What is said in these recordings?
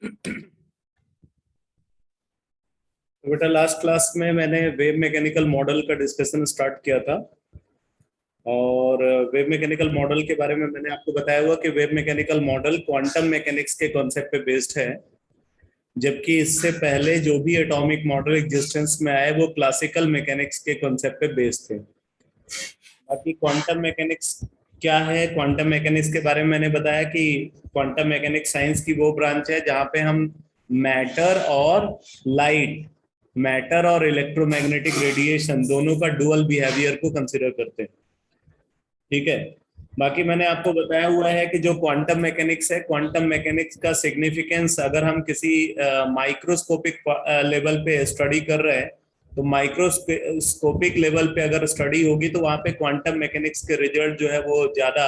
तो बेटा last class में मैंने वेव मैकेनिकल मॉडल का डिस्कशन स्टार्ट किया था। और वेव मैकेनिकल मॉडल के बारे में मैंने आपको बताया हुआ कि wave mechanical model quantum mechanics के कॉन्सेप्ट पे बेस्ड है, जबकि इससे पहले जो भी एटॉमिक मॉडल एग्जिस्टेंस में आए वो क्लासिकल मैकेनिक्स के कॉन्सेप्ट पे बेस्ड थे। बाकी क्वांटम मैकेनिक्स क्या है, क्वांटम मैकेनिक्स के बारे में मैंने बताया कि क्वांटम मैकेनिक्स साइंस की वो ब्रांच है जहाँ पे हम मैटर और लाइट, मैटर और इलेक्ट्रोमैग्नेटिक रेडिएशन दोनों का डुअल बिहेवियर को कंसिडर करते हैं। ठीक है। बाकी मैंने आपको बताया हुआ है कि जो क्वांटम मैकेनिक्स है, क्वांटम मैकेनिक्स का सिग्निफिकेंस अगर हम किसी माइक्रोस्कोपिक लेवल पे स्टडी कर रहे हैं तो माइक्रोस्कोपिक लेवल पे अगर स्टडी होगी तो वहां पे क्वांटम मैकेनिक्स के रिजल्ट जो है वो ज्यादा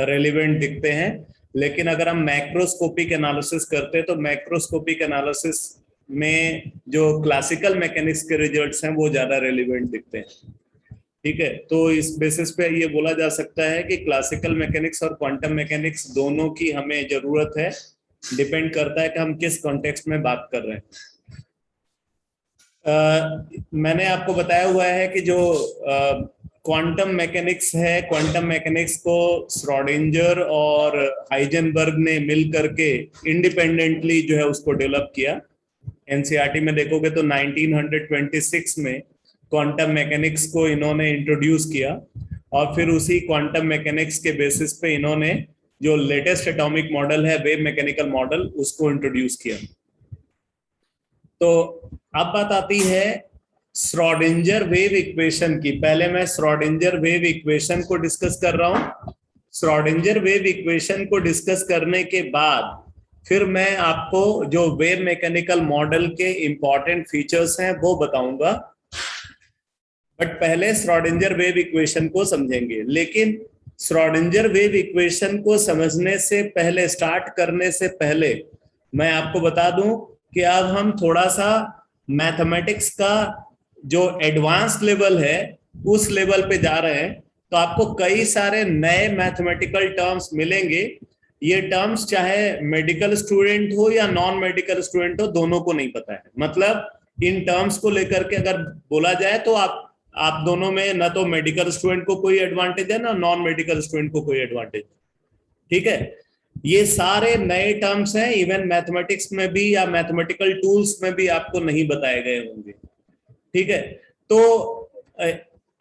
रेलिवेंट दिखते हैं। लेकिन अगर हम मैक्रोस्कोपिक एनालिसिस करते हैं तो मैक्रोस्कोपिक एनालिसिस में जो क्लासिकल मैकेनिक्स के रिजल्ट्स हैं वो ज्यादा रेलिवेंट दिखते हैं। ठीक है। तो इस बेसिस पे ये बोला जा सकता है कि क्लासिकल मैकेनिक्स और क्वांटम मैकेनिक्स दोनों की हमें जरूरत है, डिपेंड करता है कि हम किस कॉन्टेक्स्ट में बात कर रहे हैं। मैंने आपको बताया हुआ है कि जो क्वांटम मैकेनिक्स है, क्वांटम मैकेनिक्स को श्रोडिंगर और हाइजेनबर्ग ने मिल करके इंडिपेंडेंटली जो है उसको डेवलप किया। एनसीईआरटी में देखोगे तो 1926 में क्वांटम मैकेनिक्स को इन्होंने इंट्रोड्यूस किया और फिर उसी क्वांटम मैकेनिक्स के बेसिस पे इन्होंने जो लेटेस्ट एटॉमिक मॉडल है वेव मैकेनिकल मॉडल उसको इंट्रोड्यूस किया। तो अब बात आती है श्रोडिंगर वेव इक्वेशन की। पहले मैं श्रोडिंगर वेव इक्वेशन को डिस्कस कर रहा हूं। श्रोडिंगर वेव इक्वेशन को डिस्कस करने के बाद फिर मैं आपको जो वेव मैकेनिकल मॉडल के इंपॉर्टेंट फीचर्स हैं वो बताऊंगा। बट पहले श्रोडिंगर वेव इक्वेशन को समझेंगे। लेकिन श्रोडिंगर वेव इक्वेशन को समझने से पहले, स्टार्ट करने से पहले मैं आपको बता दूं कि अब हम थोड़ा सा मैथमेटिक्स का जो एडवांस लेवल है उस लेवल पे जा रहे हैं। तो आपको कई सारे नए मैथमेटिकल टर्म्स मिलेंगे। ये टर्म्स चाहे मेडिकल स्टूडेंट हो या नॉन मेडिकल स्टूडेंट हो, दोनों को नहीं पता है। मतलब इन टर्म्स को लेकर के अगर बोला जाए तो आप दोनों में ना तो मेडिकल स्टूडेंट को कोई एडवांटेज है ना नॉन मेडिकल स्टूडेंट को कोई एडवांटेज। ठीक है। ये सारे नए टर्म्स हैं, इवन मैथमेटिक्स में भी या मैथमेटिकल टूल्स में भी आपको नहीं बताए गए होंगे। ठीक है। तो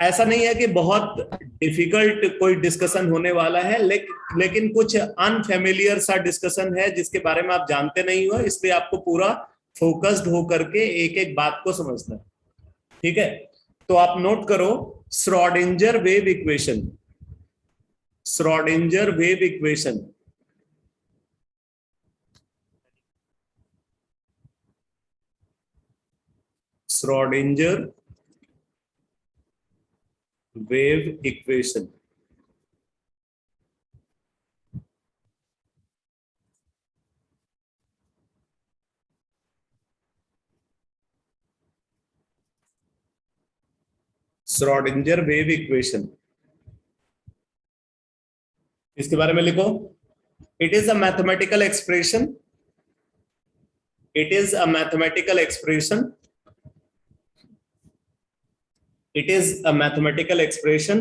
ऐसा नहीं है कि बहुत डिफिकल्ट कोई डिस्कशन होने वाला है, लेकिन कुछ अनफेमिलियर सा डिस्कशन है जिसके बारे में आप जानते नहीं हो, इसलिए आपको पूरा फोकस्ड होकर के एक एक बात को समझना है। ठीक है। तो आप नोट करो Schrodinger wave equation. Schrodinger wave equation Schrodinger wave equation Schrodinger wave equation इसके बारे में लिखो। It is a mathematical expression. It is a mathematical expression. It is a mathematical expression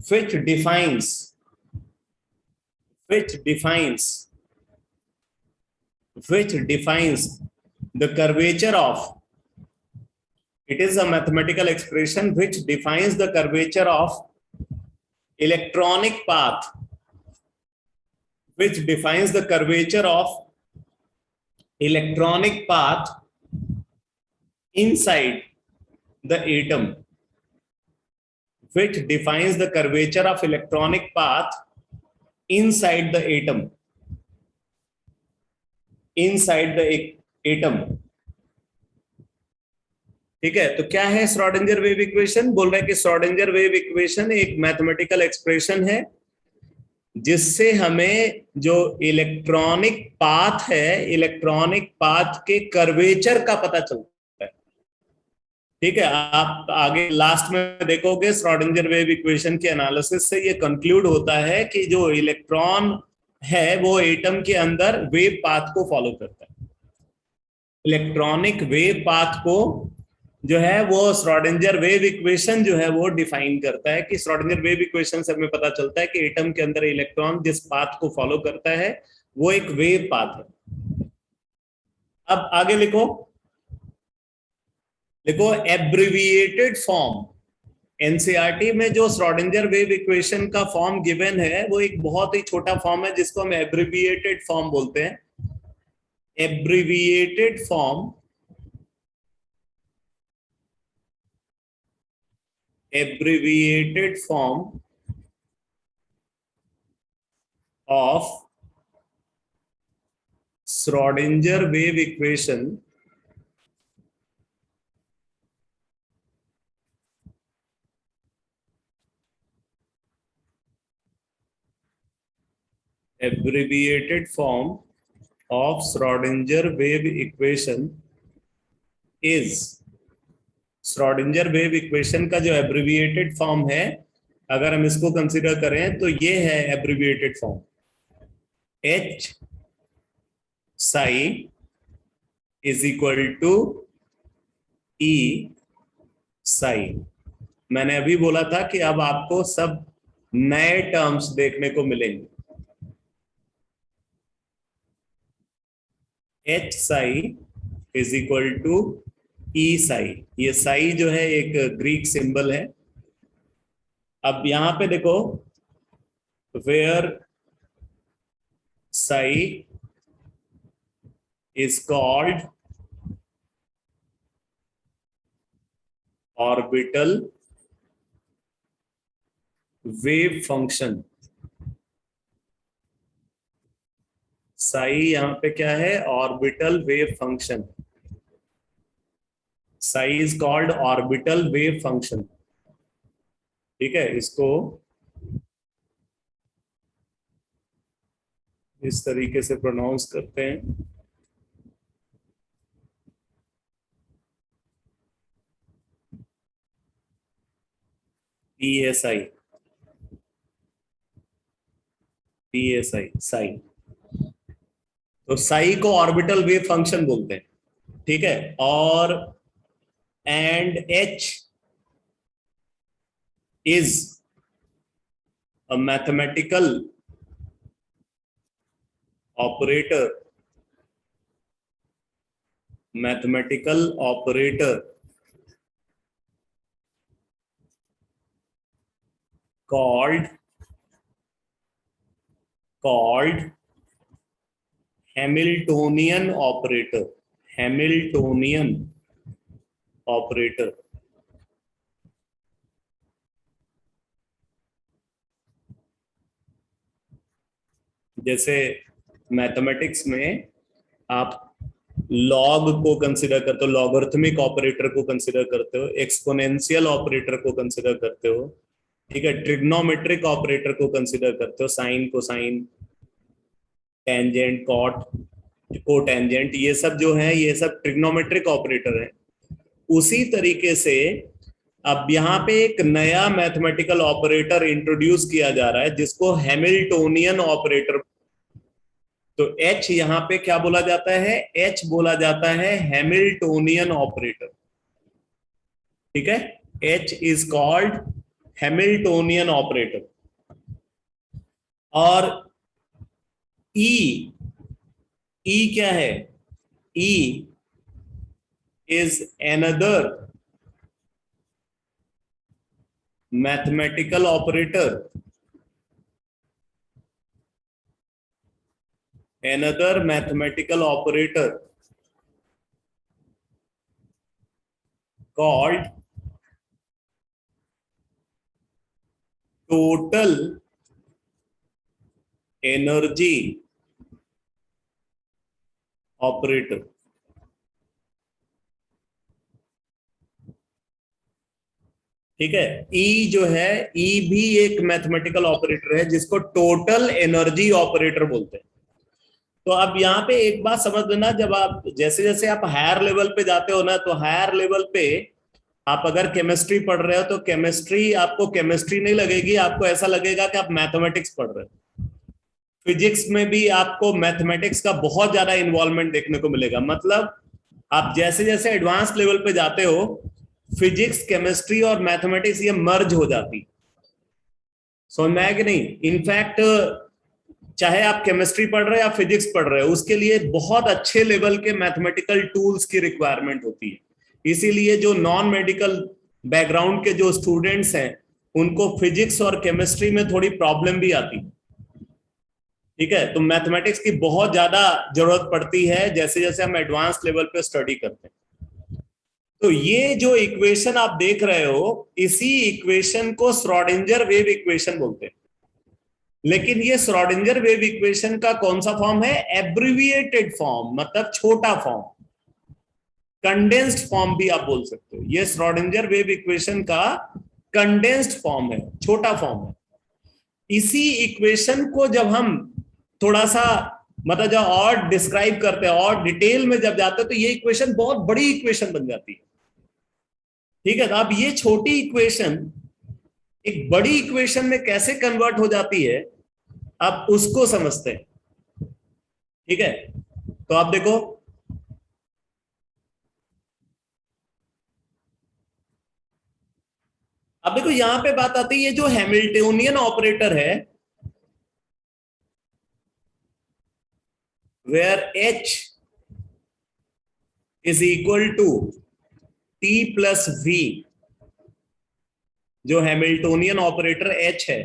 which defines the curvature of. It is a mathematical expression which defines the curvature of electronic path, which defines the curvature of electronic path inside the atom, which defines the curvature of electronic path inside the atom, inside the atom. ठीक है। तो क्या है Schrodinger wave equation? बोल रहे हैं कि Schrodinger wave equation एक मैथमेटिकल एक्सप्रेशन है जिससे हमें जो इलेक्ट्रॉनिक पाथ है, इलेक्ट्रॉनिक पाथ के कर्वेचर का पता चलता है। ठीक है। आप आगे लास्ट में देखोगे श्रोडिंगर वेव इक्वेशन के एनालिसिस से ये कंक्लूड होता है कि जो इलेक्ट्रॉन है वो एटम के अंदर वेव पाथ को फॉलो करता है। इलेक्ट्रॉनिक वेव पाथ को जो है वो श्रोडिंगर वेव इक्वेशन जो है वो डिफाइन करता है, कि श्रोडिंगर वेव इक्वेशन से हमें पता चलता है कि एटम के अंदर इलेक्ट्रॉन जिस पाथ को फॉलो करता है वो एक वेव पाथ है। अब आगे लिखो, देखो एब्रिविएटेड फॉर्म, एनसीईआरटी में जो श्रोडिंगर वेव इक्वेशन का फॉर्म गिवन है वो एक बहुत ही छोटा फॉर्म है जिसको हम एब्रिविएटेड फॉर्म बोलते हैं। Abbreviated form, abbreviated form of Schrodinger wave equation abbreviated form of Schrodinger wave equation is, Schrodinger wave equation का जो एब्रिविएटेड फॉर्म है, अगर हम इसको कंसीडर करें तो ये है abbreviated form, H psi is equal to E psi। मैंने अभी बोला था कि अब आपको सब नए टर्म्स देखने को मिलेंगे। H psi is equal to E psi, ये साई जो है एक ग्रीक सिंबल है। अब यहां पे देखो, where psi is called orbital wave function, psi यहां पे क्या है, orbital wave function, psi is called orbital wave function. ठीक है, इसको इस तरीके से प्रोनाउंस करते हैं, PSI, PSI साई। तो साई को ऑर्बिटल वेव फंक्शन बोलते हैं। ठीक है, और and H is a mathematical operator, mathematical operator called Hamiltonian operator, Hamiltonian operator। जैसे मैथमेटिक्स में आप लॉग को कंसिडर करते हो, लॉगरिथमिक ऑपरेटर को कंसिडर करते हो, एक्सपोनेंशियल ऑपरेटर को कंसिडर करते हो, ठीक है, ट्रिग्नोमेट्रिक ऑपरेटर को कंसिडर करते हो, sine cosine tangent cot cotangent, ये सब जो है ये सब ट्रिग्नोमेट्रिक ऑपरेटर है। उसी तरीके से अब यहाँ पे एक नया मैथमेटिकल ऑपरेटर इंट्रोड्यूस किया जा रहा है जिसको हैमिल्टोनियन ऑपरेटर। तो H यहाँ पे क्या बोला जाता है, H बोला जाता है हैमिल्टोनियन ऑपरेटर। ठीक है, H is called Hamiltonian operator. और E क्या है, E is another mathematical operator, another mathematical operator called total energy operator। ठीक है, ई जो है, ई भी एक मैथमेटिकल ऑपरेटर है जिसको टोटल एनर्जी ऑपरेटर बोलते हैं। तो अब यहाँ पे एक बात समझ लेना, जब आप जैसे जैसे आप हायर लेवल पे जाते हो ना, तो हायर लेवल पे आप अगर केमिस्ट्री पढ़ रहे हो तो केमिस्ट्री आपको केमिस्ट्री नहीं लगेगी, आपको ऐसा लगेगा कि आप मैथमेटिक्स पढ़ रहे हो। फिजिक्स में भी आपको मैथमेटिक्स का बहुत ज्यादा इन्वॉल्वमेंट देखने को मिलेगा। मतलब आप जैसे जैसे एडवांस लेवल पे जाते हो, फिजिक्स, केमिस्ट्री और मैथमेटिक्स ये मर्ज हो जाती, समझ में आया कि नहीं? इनफैक्ट चाहे आप केमिस्ट्री पढ़ रहे हो या फिजिक्स पढ़ रहे हो, उसके लिए बहुत अच्छे लेवल के मैथमेटिकल टूल्स की रिक्वायरमेंट होती है। इसीलिए जो नॉन मेडिकल बैकग्राउंड के जो स्टूडेंट्स हैं, उनको फिजिक्स और केमिस्ट्री में थोड़ी प्रॉब्लम भी आती है। ठीक है, तो मैथमेटिक्स की बहुत ज्यादा जरूरत पड़ती है जैसे जैसे हम एडवांस लेवल पे स्टडी करते हैं। तो ये जो इक्वेशन आप देख रहे हो, इसी इक्वेशन को श्रोडिंगर वेव इक्वेशन बोलते हैं। लेकिन ये श्रोडिंगर वेव इक्वेशन का कौन सा फॉर्म है? एब्रिविएटेड फॉर्म, मतलब छोटा फॉर्म, कंडेंस्ड फॉर्म भी आप बोल सकते हो। ये श्रोडिंगर वेव इक्वेशन का कंडेंस्ड फॉर्म है, छोटा फॉर्म है। इसी इक्वेशन को जब हम थोड़ा सा मतलब जब और डिस्क्राइब करते हैं और डिटेल में जब जाते हैं, तो ये इक्वेशन बहुत बड़ी इक्वेशन बन जाती है। ठीक है, तो अब ये छोटी इक्वेशन एक बड़ी इक्वेशन में कैसे कन्वर्ट हो जाती है, अब उसको समझते हैं। ठीक है, तो आप देखो, अब देखो यहां पे बात आती है, जो हैमिल्टोनियन ऑपरेटर है, where H is equal to T plus V, जो हैमिल्टोनियन ऑपरेटर H है,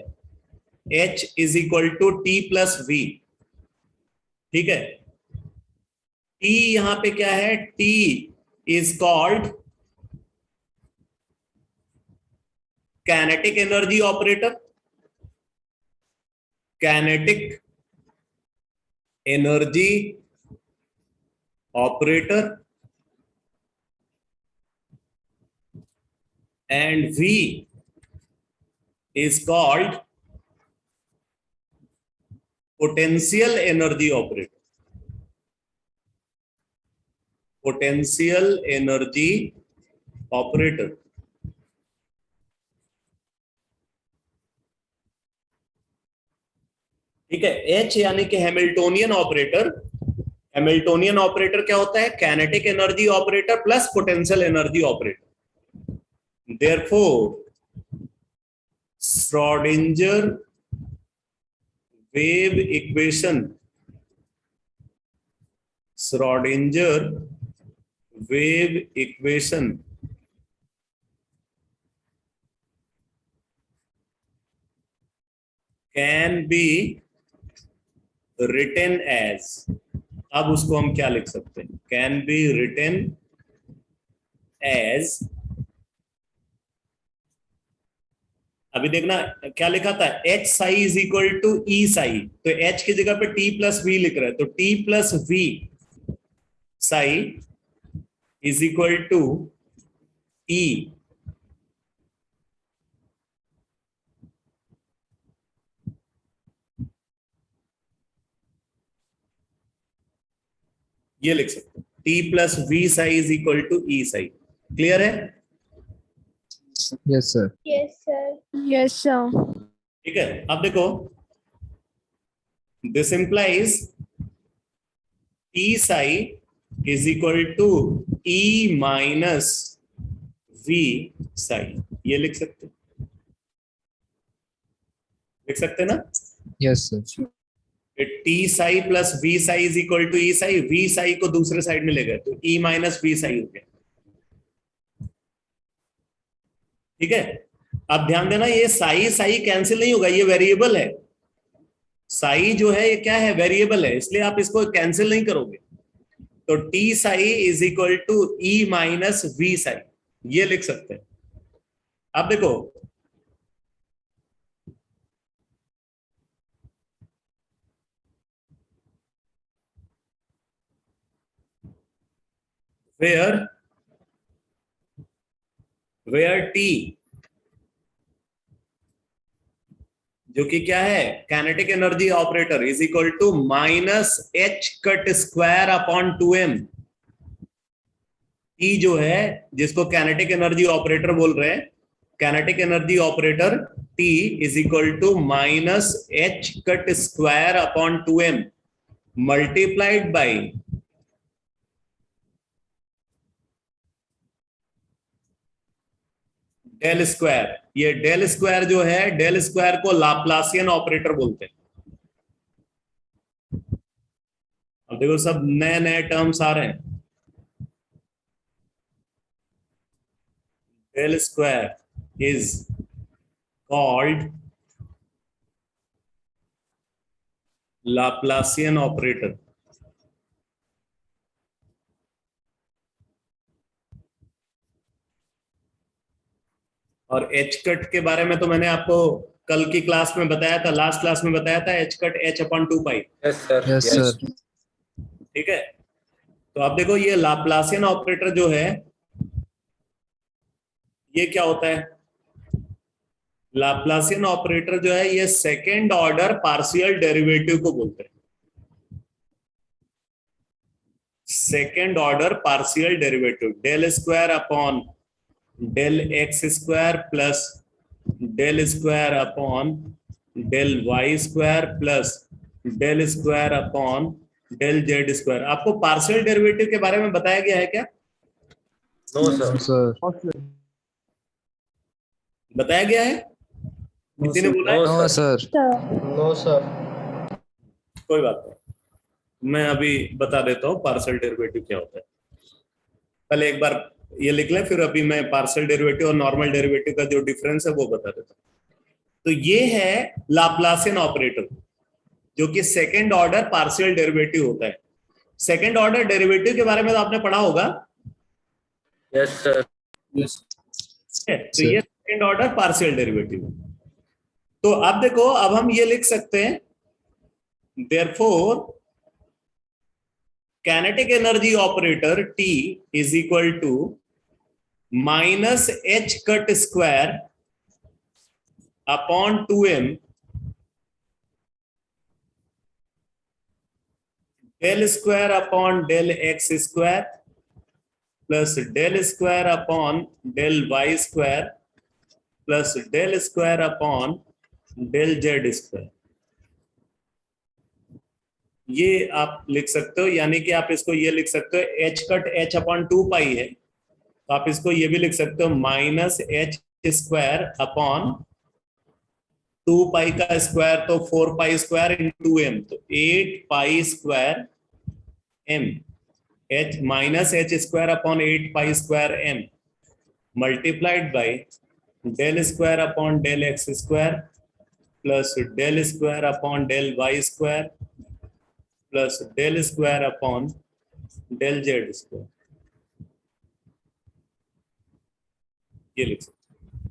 H is equal to T plus V। ठीक है, T यहां पे क्या है? T is called kinetic energy operator, kinetic energy operator, and V is called potential energy operator, potential energy operator। ठीक है, H यानी कि हैमिल्टोनियन ऑपरेटर। हैमिल्टोनियन ऑपरेटर क्या होता है? Kinetic energy operator plus potential energy operator. Therefore, Schrodinger wave equation, Schrodinger wave equation can be written as, अब उसको हम क्या लिख सकते हैं? Can be written as, अभी देखना क्या लिखा था, H psi is equal to E psi, तो H की जगह पे T प्लस V लिख रहे हैं, तो T plus V psi is equal to E। ये लिख सकते हैं, T plus V psi is equal to E psi. Clear है? Yes sir. Yes sir. Yes sir. ठीक है, अब देखो, this implies T psi is equal to E minus V psi. ये लिख सकते हैं, लिख सकते हैं ना? Yes sir. T psi plus V psi is equal to E psi, V psi को दूसरे साइड में ले गए तो E माइनस V साई हो गया। ठीक है, अब ध्यान देना, ये साई साई कैंसिल नहीं होगा, ये वेरिएबल है। साई जो है ये क्या है? वेरिएबल है, इसलिए आप इसको कैंसिल नहीं करोगे। तो T psi is equal to E minus V psi, ये लिख सकते हैं। अब देखो, where T जो कि क्या है? Kinetic energy operator is equal to minus H cut square upon 2m। T जो है, जिसको काइनेटिक एनर्जी ऑपरेटर बोल रहे हैं, kinetic energy operator t is equal to minus h cut square upon 2m multiplied by del square. ये del square जो है, del square को लाप्लासियन ऑपरेटर बोलते हैं। अब देखो सब नए नए टर्म्स आ रहे हैं। Del square is called Laplacian operator. और एच कट के बारे में तो मैंने आपको कल की क्लास में बताया था, लास्ट क्लास में बताया था, h cut h upon 2 pi. Yes sir. Yes, sir. ठीक है, तो आप देखो ये लाप्लासियन ऑपरेटर जो है ये क्या होता है? लाप्लासियन ऑपरेटर जो है ये सेकेंड ऑर्डर पार्शियल डेरिवेटिव को बोलते हैं। Second order partial derivative, del square upon del X square plus del square upon del Y square plus del square upon del Z square. आपको पार्शियल डेरिवेटिव के बारे में बताया गया है क्या? No sir. Sir. बताया गया है? किसी ने बोला है? No, sir. No sir. कोई बात नहीं, मैं अभी बता देता हूँ पार्शियल डेरिवेटिव क्या होता है। पहले एक बार ये लिख लें, फिर अभी मैं पार्शियल डेरिवेटिव और नॉर्मल डेरिवेटिव का जो डिफरेंस है वो बता देता हूँ। तो ये है लाप्लासियन ऑपरेटर, जो कि सेकेंड ऑर्डर पार्शियल डेरिवेटिव होता है। सेकेंड ऑर्डर डेरिवेटिव के बारे में तो आपने पढ़ा होगा। Yes sir. तो ये सेकेंड ऑर्डर पार्शियल डेरिवेटिव है। तो अब देखो, अब हम ये लिख सकते हैं, therefore kinetic energy operator T is equal to minus H cut square upon 2m del square upon del X square plus del square upon del Y square plus del square upon del Z square. ये आप लिख सकते हो, यानी कि आप इसको ये लिख सकते हो, एच कट एच अपॉन 2 पाई है, तो आप इसको ये भी लिख सकते हो माइनस एच स्क्वायर अपॉन 2 पाई का स्क्वायर तो 4 पाई स्क्वायर इंटू एम, तो 8 pi square M, H minus H square upon 8 pi square M multiplied by del square upon del X square plus del square upon del Y square plus del square upon del Z square. ये लिख सकते,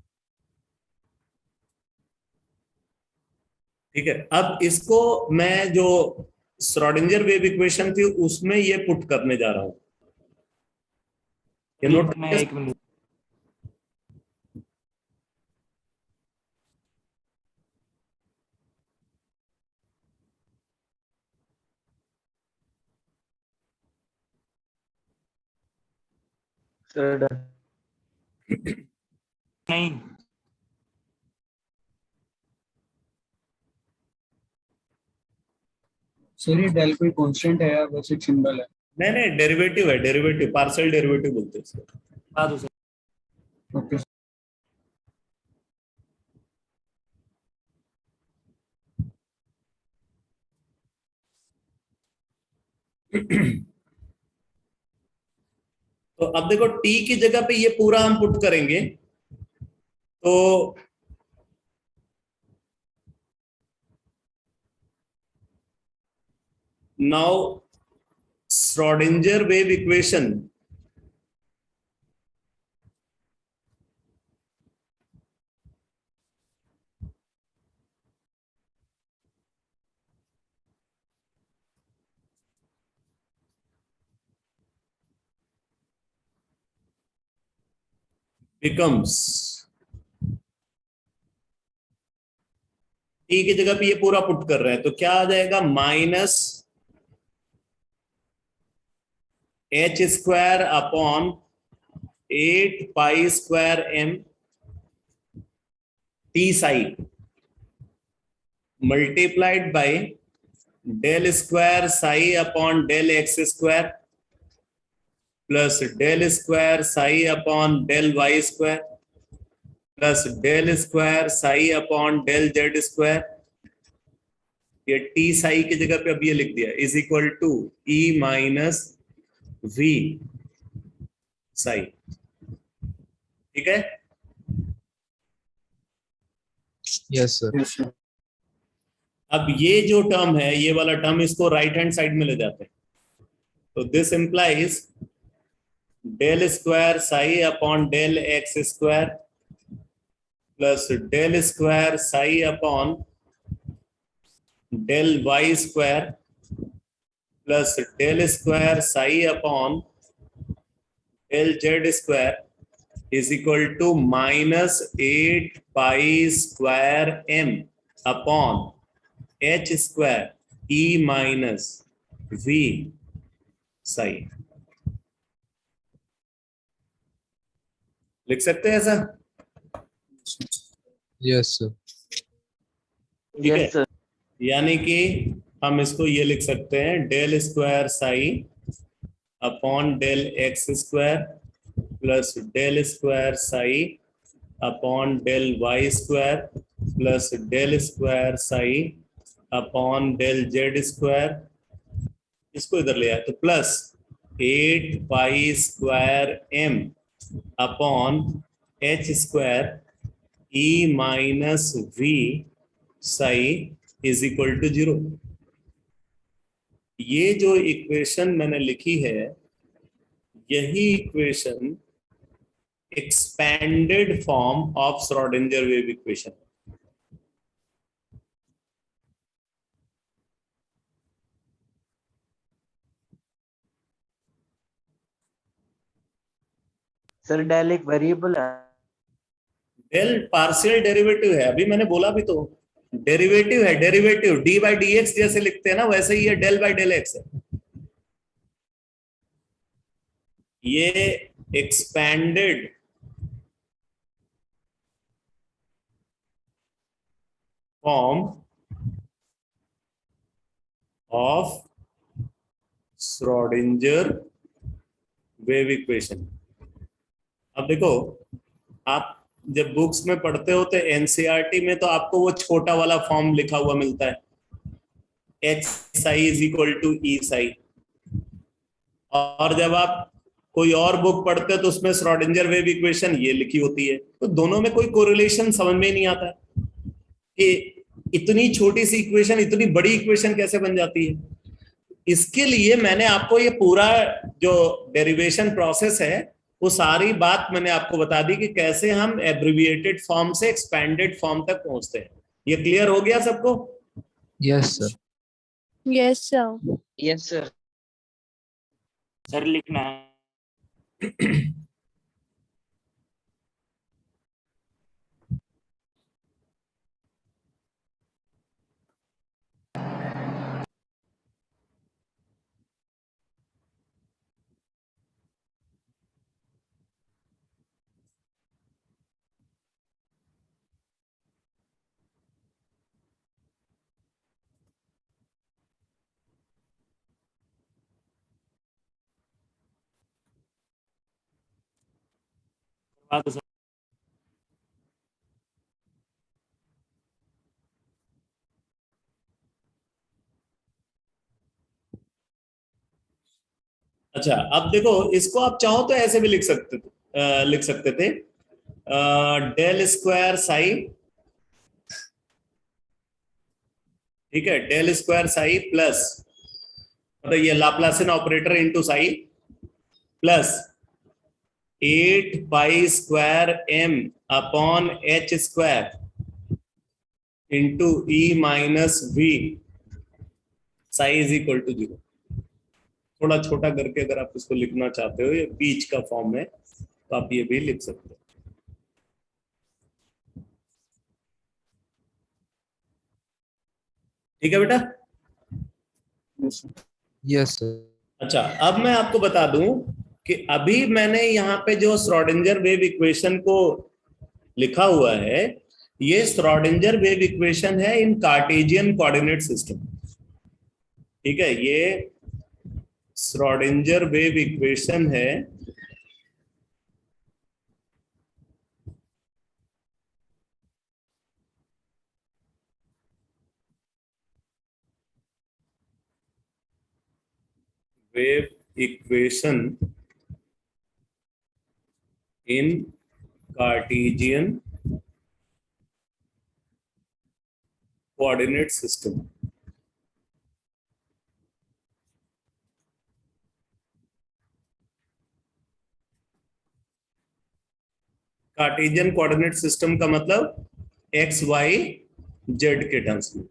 ठीक है। अब इसको मैं जो Schrodinger wave equation थी उसमें ये पुट करने जा रहा हूं। ये नोट मैं एक मिनट। सर नहीं, सर ये डेल कोई कांस्टेंट है या बस एक सिंबल है? नहीं नहीं, डेरिवेटिव है, डेरिवेटिव, पार्शियल डेरिवेटिव बोलते हैं इसको। बता दो सर। ओके। तो अब देखो t की जगह पे ये पूरा हम पुट करेंगे, तो now Schrodinger wave equation becomes, t की जगह पे ये पूरा पुट कर रहे हैं, तो क्या आ जाएगा, minus H square upon 8 pi square M T psi multiplied by del square psi upon del X square plus del square psi upon del Y square plus del square psi upon del Z square, ये T psi की जगह पे अब ये लिख दिया, is equal to E minus V psi. ठीक है, Yes, sir. Yes, sir. अब ये जो टर्म है, ये वाला टर्म, इसको राइट हैंड साइड में ले जाते हैं, तो this implies del square psi upon del X square plus del square psi upon del Y square plus del square psi upon del Z square is equal to minus 8 pi square M upon H square E minus V psi. लिख सकते हैं ऐसा? Yes, sir. ठीक है, Yes, sir. यानी कि हम इसको ये लिख सकते हैं, del square psi upon del X square plus del square psi upon del Y square plus del square psi upon del Z square, इसको इधर ले आए तो plus 8 pi square M upon H square E minus V psi is equal to 0। ये जो equation मैंने लिखी है, यही equation expanded form of Schrodinger wave equation. Sir del एक वेरिएबल है। डेल पार्शियल डेरिवेटिव है, अभी मैंने बोला भी तो, डेरिवेटिव है, derivative D by D x जैसे लिखते हैं ना, वैसे ही ये डेल बाई डेल एक्स है। ये expanded form of Schrodinger wave equation. अब देखो, आप जब बुक्स में पढ़ते हो तो एनसीईआरटी में तो आपको वो छोटा वाला फॉर्म लिखा हुआ मिलता है, h psi is equal to E psi, और जब आप कोई और बुक पढ़ते हो तो उसमें श्रोडिंगर वेव इक्वेशन ये लिखी होती है। तो दोनों में कोई कोरिलेशन समझ में नहीं आता कि इतनी छोटी सी इक्वेशन इतनी बड़ी इक्वेशन कैसे बन जाती है। इसके लिए मैंने आपको ये पूरा जो डेरिवेशन प्रोसेस है, वो सारी बात मैंने आपको बता दी कि कैसे हम एब्रिविएटेड फॉर्म से एक्सपैंडेड फॉर्म तक पहुंचते हैं। ये क्लियर हो गया सबको? Yes, sir. Yes, sir. Yes sir. Sir लिखना है। करवा दो सर। अच्छा, अब देखो, इसको आप चाहो तो ऐसे भी लिख सकते थे, डेल स्क्वायर साई, ठीक है, डेल स्क्वायर साई प्लस, मतलब ये Laplacian operator into psi, plus 8 pi square M upon H square into E minus V psi is equal to 0। थोड़ा छोटा करके अगर आप इसको लिखना चाहते हो, ये बीच का फॉर्म है, तो आप ये भी लिख सकते हो। ठीक है बेटा? Yes, sir. Yes, sir. अच्छा, अब मैं आपको बता दूं कि अभी मैंने यहाँ पे जो श्रोडिंगर वेव इक्वेशन को लिखा हुआ है, ये श्रोडिंगर वेव इक्वेशन है इन कार्टेशियन कोऑर्डिनेट सिस्टम। ठीक है, ये श्रोडिंगर वेव इक्वेशन है wave equation in Cartesian coordinate system. Cartesian coordinate system का मतलब एक्स वाई जेड के टर्म्स में।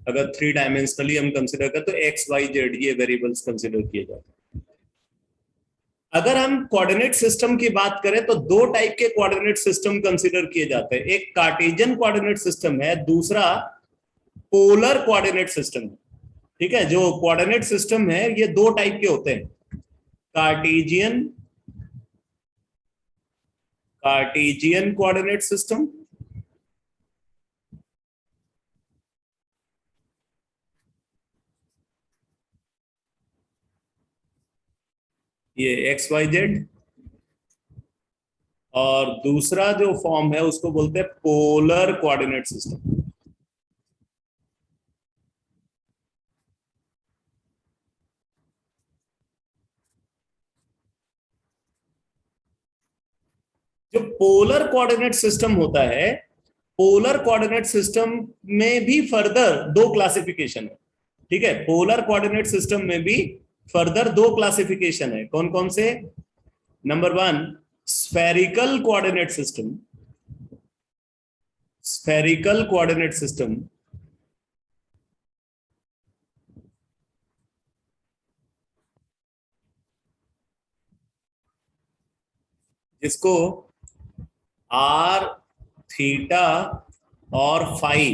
अगर 3 डायमेंशनली हम कंसिडर करें तो एक्स वाई जेड ये वेरिएबल्स कंसिडर किए जाते हैं। अगर हम कोऑर्डिनेट सिस्टम की बात करें तो 2 टाइप के कोऑर्डिनेट सिस्टम कंसिडर किए जाते हैं। एक कार्टेशियन कोऑर्डिनेट सिस्टम है, दूसरा पोलर कोऑर्डिनेट सिस्टम है। ठीक है, जो कोऑर्डिनेट सिस्टम है ये 2 टाइप के होते हैं, कार्टेशियन कोऑर्डिनेट सिस्टम ये एक्स वाई जेड, और दूसरा जो फॉर्म है उसको बोलते हैं पोलर कोऑर्डिनेट सिस्टम। जो पोलर कोऑर्डिनेट सिस्टम होता है, पोलर कोऑर्डिनेट सिस्टम में भी फर्दर 2 क्लासिफिकेशन है। ठीक है, पोलर कोऑर्डिनेट सिस्टम में भी फर्दर 2 क्लासिफिकेशन है। कौन कौन से? Number 1 spherical coordinate system. Spherical coordinate system जिसको आर, थीटा और फाई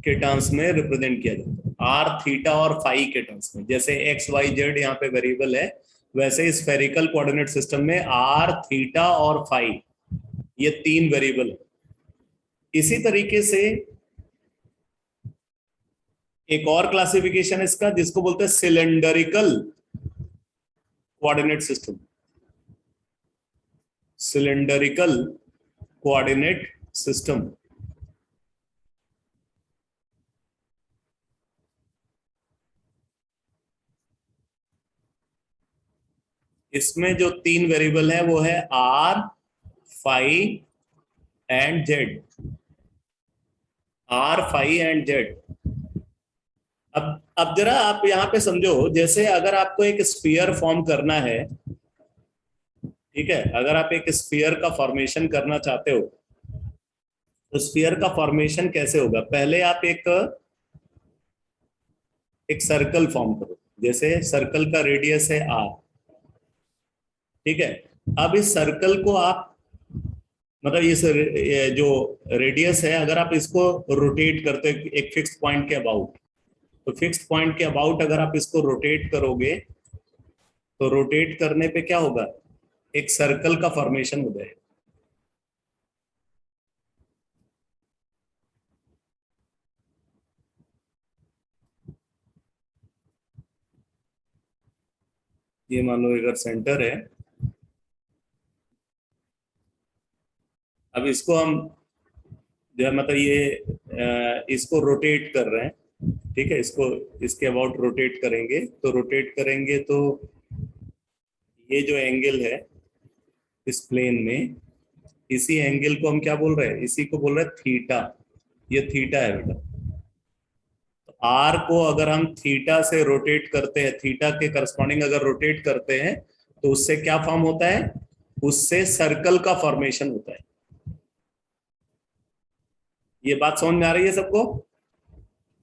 के टर्म्स में रिप्रेजेंट किया जाता है। आर, थीटा और फाई के टर्म्स में, जैसे एक्स वाई जेड यहाँ पे वेरिएबल है, वैसे स्फेरिकल कोऑर्डिनेट सिस्टम में आर, थीटा और फाई ये 3 वेरिएबल है। इसी तरीके से एक और क्लासिफिकेशन इसका जिसको बोलते हैं cylindrical coordinate system. Cylindrical coordinate system इसमें जो 3 वेरिएबल है वो है R, phi and Z. R, phi and Z. अब जरा आप यहां पे समझो, जैसे अगर आपको एक स्फीयर फॉर्म करना है, ठीक है, अगर आप एक स्फीयर का फॉर्मेशन करना चाहते हो तो स्फीयर का फॉर्मेशन कैसे होगा? पहले आप एक सर्कल फॉर्म करो, जैसे सर्कल का रेडियस है आर। ठीक है, अब इस सर्कल को आप मतलब ये जो रेडियस है, अगर आप इसको रोटेट करते हो एक फिक्स्ड पॉइंट के अबाउट, तो फिक्स्ड पॉइंट के अबाउट अगर आप इसको रोटेट करोगे तो रोटेट करने पे क्या होगा? एक सर्कल का फॉर्मेशन हो जाएगा। ये मान लो अगर सेंटर है, अब इसको हम जो है मतलब ये इसको रोटेट कर रहे हैं। ठीक है, इसको इसके अबाउट रोटेट करेंगे तो ये जो एंगल है इस प्लेन में, इसी एंगल को हम क्या बोल रहे हैं? इसी को बोल रहे हैं थीटा। ये थीटा है बेटा। तो आर को अगर हम थीटा से रोटेट करते हैं, थीटा के करस्पॉन्डिंग अगर रोटेट करते हैं तो उससे क्या फॉर्म होता है? उससे सर्कल का फॉर्मेशन होता है। ये बात समझ में आ रही है सबको?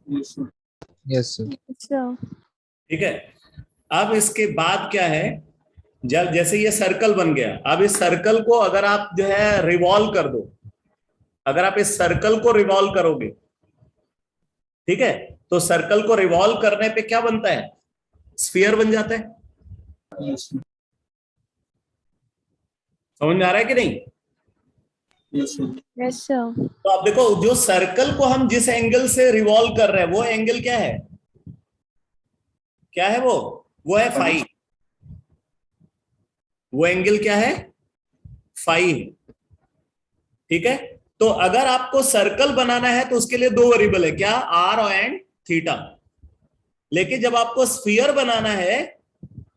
Yes, sir. So, ठीक है, अब इसके बाद क्या है, जब जैसे ये सर्कल बन गया, अब इस सर्कल को अगर आप जो है रिवॉल्व कर दो, अगर आप इस सर्कल को रिवॉल्व करोगे, ठीक है, तो सर्कल को रिवॉल्व करने पे क्या बनता है? स्फीयर बन जाता है। समझ में आ रहा है कि नहीं? Yes, sir. Yes, sir. तो आप देखो, जो सर्कल को हम जिस एंगल से रिवॉल्व कर रहे हैं वो एंगल क्या है? क्या है वो है फाई। वो एंगल क्या है? फाई। ठीक है, तो अगर आपको सर्कल बनाना है तो उसके लिए दो वेरिएबल है, क्या? R and theta. लेकिन जब आपको स्फीयर बनाना है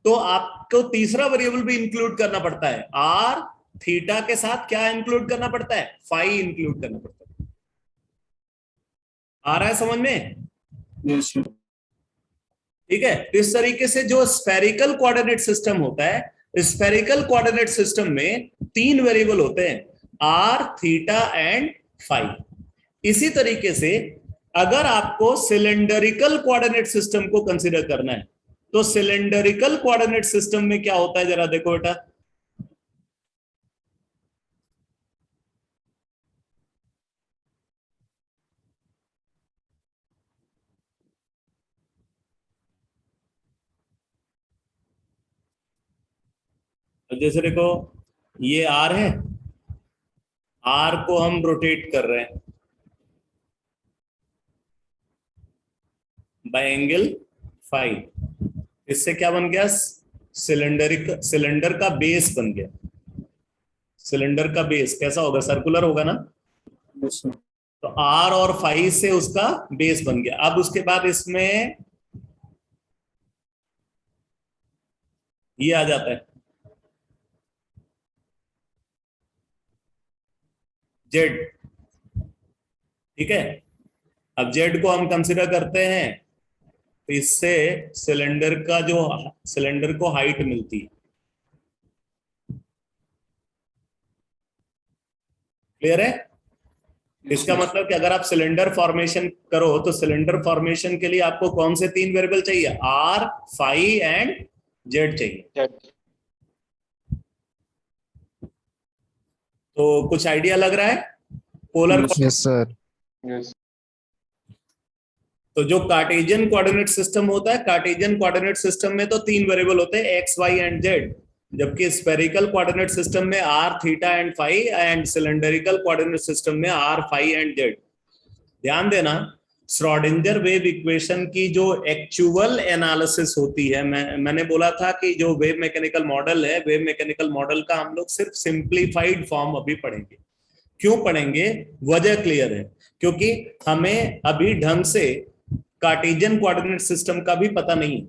तो आपको तीसरा वेरिएबल भी इंक्लूड करना पड़ता है। आर थीटा के साथ क्या इंक्लूड करना पड़ता है? फाई इंक्लूड करना पड़ता है। आ रहा है समझ में? Yes, sir. ठीक है, तो इस तरीके से जो स्फेरिकल कोऑर्डिनेट सिस्टम होता है, स्फेरिकल कोऑर्डिनेट सिस्टम में तीन वेरिएबल होते हैं, आर थीटा एंड फाई। इसी तरीके से अगर आपको सिलेंडरिकल कोऑर्डिनेट सिस्टम को कंसीडर करना है तो सिलेंडरिकल कोऑर्डिनेट सिस्टम में क्या होता है, जरा देखो बेटा। जैसे देखो, ये आर है, आर को हम रोटेट कर रहे हैं बाय एंगल फाई। इससे क्या बन गया? सिलेंडर का बेस बन गया। सिलेंडर का बेस कैसा होगा? सर्कुलर होगा ना। Yes, sir. तो आर और फाई से उसका बेस बन गया। अब उसके बाद इसमें ये आ जाता है जेड। ठीक है, अब जेड को हम कंसीडर करते हैं तो इससे सिलेंडर को हाइट मिलती है। क्लियर है? इसका मतलब कि अगर आप सिलेंडर फॉर्मेशन करो तो सिलेंडर फॉर्मेशन के लिए आपको कौन से तीन वेरिएबल चाहिए? आर, फाई एंड जेड चाहिए। तो कुछ आइडिया लग रहा है? Polar Yes, sir. तो जो कार्टेशियन कोऑर्डिनेट सिस्टम होता है, कार्टेशियन कोऑर्डिनेट सिस्टम में तो तीन वेरिएबल होते हैं, एक्स, वाई एंड जेड। जबकि स्फेरिकल कोऑर्डिनेट सिस्टम में R, theta and phi, and cylindrical coordinate system में आर, फाई एंड जेड। ध्यान देना, श्रोडिंगर वेव इक्वेशन की जो एक्चुअल एनालिसिस होती है, मैंने बोला था कि जो वेव मैकेनिकल मॉडल है, वेव मैकेनिकल मॉडल का हम लोग सिर्फ सिंप्लीफाइड फॉर्म अभी पढ़ेंगे। क्यों पढ़ेंगे? वजह क्लियर है, क्योंकि हमें अभी ढंग से कार्टेशियन कोऑर्डिनेट सिस्टम का भी पता नहीं।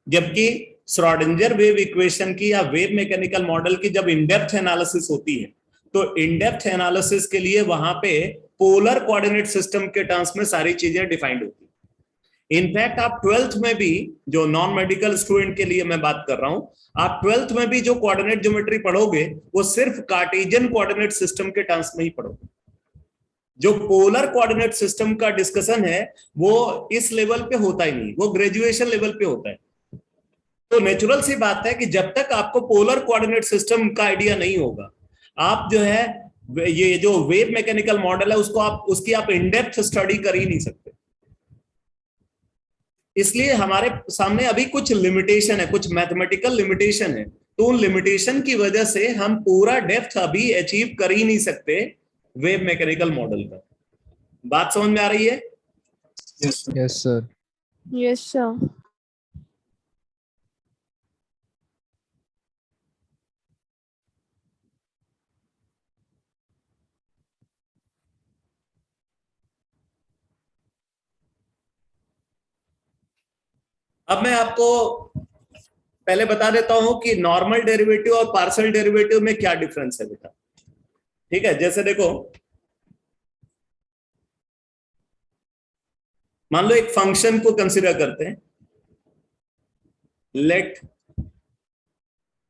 जबकि श्रोडिंगर वेव इक्वेशन की या वेव मैकेनिकल मॉडल की जब इन-डेप्थ एनालिसिस होती है तो इन-डेप्थ एनालिसिस के लिए वहां पे पोलर कोऑर्डिनेट सिस्टम के टर्म्स में सारी चीजें डिफाइंड होती है। इनफैक्ट आप 12th में भी, जो नॉन मेडिकल स्टूडेंट के लिए मैं बात कर रहा हूं, आप 12th में भी जो कोऑर्डिनेट ज्योमेट्री पढ़ोगे वो सिर्फ कार्टेशियन कोऑर्डिनेट सिस्टम के टर्म्स में ही पढ़ोगे। जो पोलर कोऑर्डिनेट सिस्टम का डिस्कशन है वो इस लेवल पे होता ही नहीं, वो ग्रेजुएशन लेवल पे होता है। तो नेचुरल सी बात है कि जब तक आपको पोलर कोऑर्डिनेट सिस्टम का आइडिया नहीं होगा, आप जो है ये जो वेव मैकेनिकल मॉडल है उसकी आप इन डेप्थ स्टडी कर ही नहीं सकते। इसलिए हमारे सामने अभी कुछ लिमिटेशन है, कुछ मैथमेटिकल लिमिटेशन है। तो उन लिमिटेशन की वजह से हम पूरा डेप्थ अभी अचीव कर ही नहीं सकते वेव मैकेनिकल मॉडल का। बात समझ में आ रही है? Yes, sir. Yes, sir. Yes, sir. अब मैं आपको पहले बता देता हूं कि नॉर्मल डेरिवेटिव और पार्शियल डेरिवेटिव में क्या डिफरेंस है बेटा। ठीक है, जैसे देखो, मान लो एक फंक्शन को कंसीडर करते हैं। लेट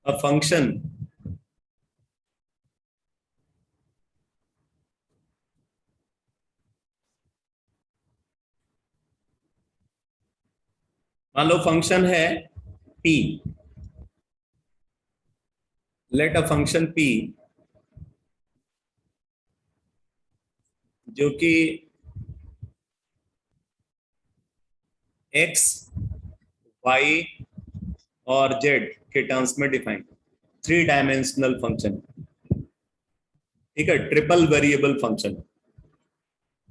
अ फंक्शन मान लो फंक्शन है p। Let a function p जो कि x, y और z के टर्म्स में डिफाइंड 3 डायमेंशनल फंक्शन। ठीक है, ट्रिपल वेरिएबल फंक्शन,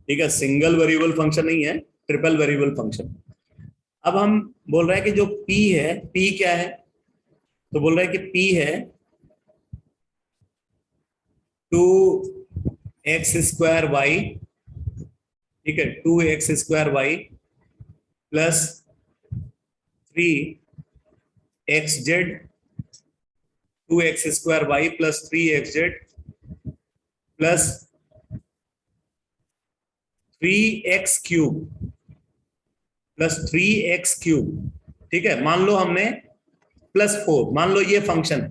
ठीक है, सिंगल वेरिएबल फंक्शन नहीं है, ट्रिपल वेरिएबल फंक्शन। अब हम बोल रहे हैं कि जो p है, p क्या है, तो बोल रहे हैं कि p है 2x² y, ठीक है, 2x² y plus 3xz, 2x² y plus 3xz plus 3x³ plus 3x³, ठीक है। मान लो हमने प्लस 4, मान लो ये फंक्शन है।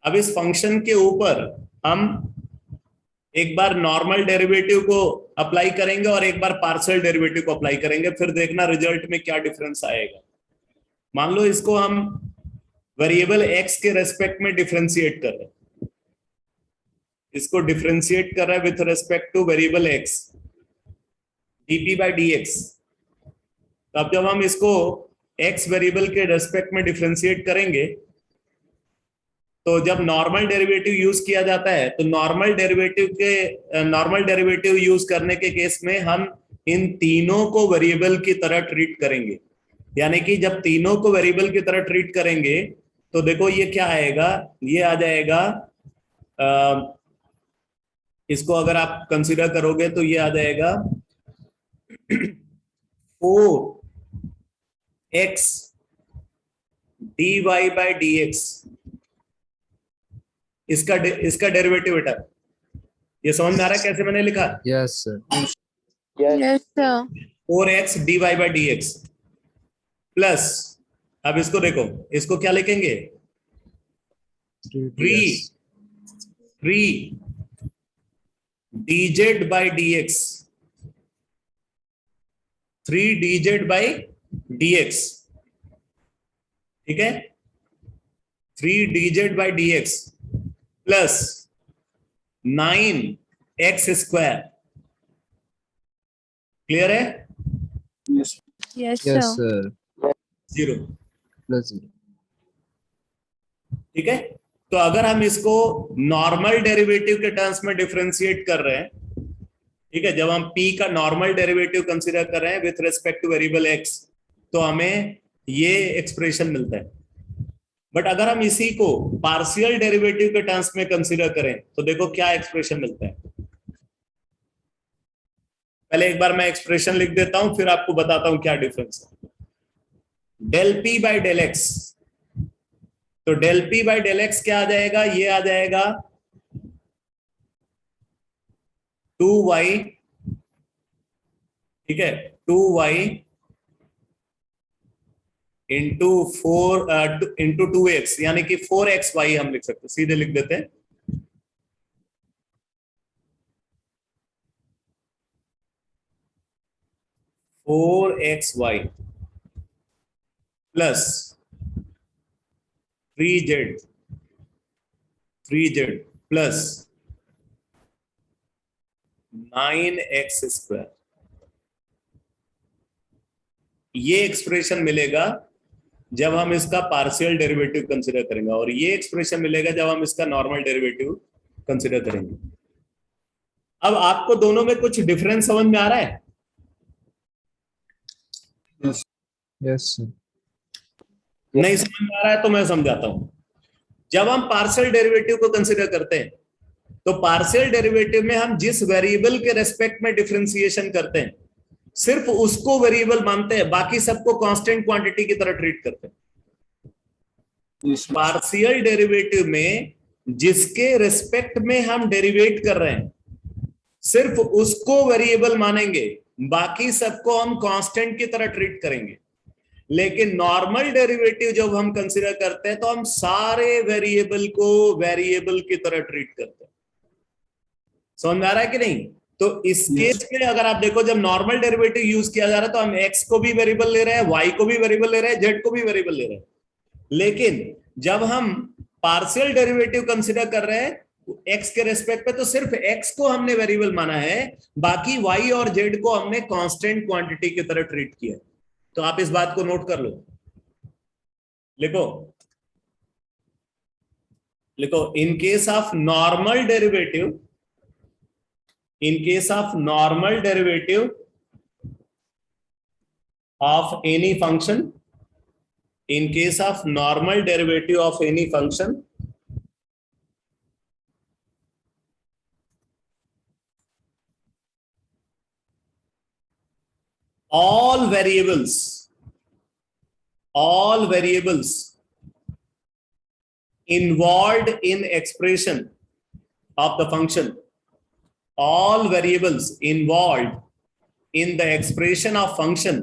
अब इस फंक्शन के ऊपर हम एक बार नॉर्मल डेरिवेटिव को अप्लाई करेंगे और एक बार पार्शियल डेरिवेटिव को अप्लाई करेंगे, फिर देखना रिजल्ट में क्या डिफरेंस आएगा। मान लो इसको हम वेरिएबल x के रेस्पेक्ट में डिफरेंशिएट कर रहे हैं, इसको डिफरेंशिएट कर रहा है with respect two variable x, dp/dx। तो अब जब हम इसको x वेरिएबल के रेस्पेक्ट में डिफरेंशिएट करेंगे, तो जब नॉर्मल डेरिवेटिव यूज किया जाता है, तो नॉर्मल डेरिवेटिव यूज करने के केस में हम इन तीनों को वेरिएबल की तरह ट्रीट करेंगे। यानी कि जब तीनों को वेरिएबल की तरह ट्रीट करेंगे तो देखो ये क्या आएगा, ये आ जाएगा, इसको अगर आप कंसीडर करोगे तो ये आ जाएगा 4x dy/dx, इसका डेरिवेटिव बेटा, ये समझ में आ रहा है कैसे मैंने लिखा? Yes, sir. Yes, sir. 4x dy/dx plus, अब इसको देखो, इसको क्या लिखेंगे, 3ds. 3 dz/dx, 3 dz/dx, ठीक है, 3 dz/dx प्लस 9x²। क्लियर है? Yes. Yes, Yes, sir. sir. 0, Plus 0. ठीक है। तो अगर हम इसको नॉर्मल डेरिवेटिव के टर्म्स में डिफरेंशिएट कर रहे हैं, ठीक है, जब हम p का नॉर्मल डेरिवेटिव कंसीडर कर रहे हैं with respect two variable x, तो हमें ये एक्सप्रेशन मिलता है। बट अगर हम इसी को पार्शियल डेरिवेटिव के टर्म्स में कंसीडर करें तो देखो क्या एक्सप्रेशन मिलता है। पहले एक बार मैं एक्सप्रेशन लिख देता हूं, फिर आपको बताता हूं क्या डिफरेंस है। del p/del x, तो del p/del x क्या आ जाएगा, ये आ जाएगा 2y, ठीक है, 2y इंटू 2x, यानी कि 4xy हम लिख सकते हैं, सीधे लिख देते हैं। Four X Y plus 3z plus 9x², ये एक्सप्रेशन मिलेगा जब हम इसका पार्शियल डेरिवेटिव कंसीडर करेंगे, और ये एक्सप्रेशन मिलेगा जब हम इसका नॉर्मल डेरिवेटिव कंसीडर करेंगे। अब आपको दोनों में कुछ डिफरेंस समझ में आ रहा है? Yes, sir. नहीं समझ में आ रहा है तो मैं समझाता हूं। जब हम पार्शियल डेरिवेटिव को कंसीडर करते हैं तो पार्शियल डेरिवेटिव में हम जिस वेरिएबल के रेस्पेक्ट में डिफरेंशिएशन करते हैं सिर्फ उसको वेरिएबल मानते हैं, बाकी सबको कांस्टेंट क्वांटिटी की तरह ट्रीट करते हैं। Yes. पार्शियल डेरिवेटिव में जिसके रेस्पेक्ट में हम डेरिवेट कर रहे हैं सिर्फ उसको वेरिएबल मानेंगे, बाकी सबको हम कांस्टेंट की तरह ट्रीट करेंगे। लेकिन नॉर्मल डेरिवेटिव जब हम कंसीडर करते हैं तो हम सारे वेरिएबल को वेरिएबल की तरह ट्रीट करते हैं। समझ में आ रहा है कि नहीं? तो इस केस में अगर आप देखो, जब नॉर्मल डेरिवेटिव यूज किया जा रहा है तो हम x को भी वेरिएबल ले रहे हैं, y को भी वेरिएबल ले रहे हैं, z को भी वेरिएबल ले रहे हैं। लेकिन जब हम पार्शियल डेरिवेटिव कंसीडर कर रहे हैं x के रेस्पेक्ट पे, तो सिर्फ x को हमने वेरिएबल माना है, बाकी y और z को हमने कांस्टेंट क्वांटिटी की तरह ट्रीट किया। तो आप इस बात को नोट कर लो, लिखो लिखो, in case of normal derivative, in case of normal derivative of any function, in case of normal derivative of any function, all variables involved in expression of the function, all variables involved in the expression of function,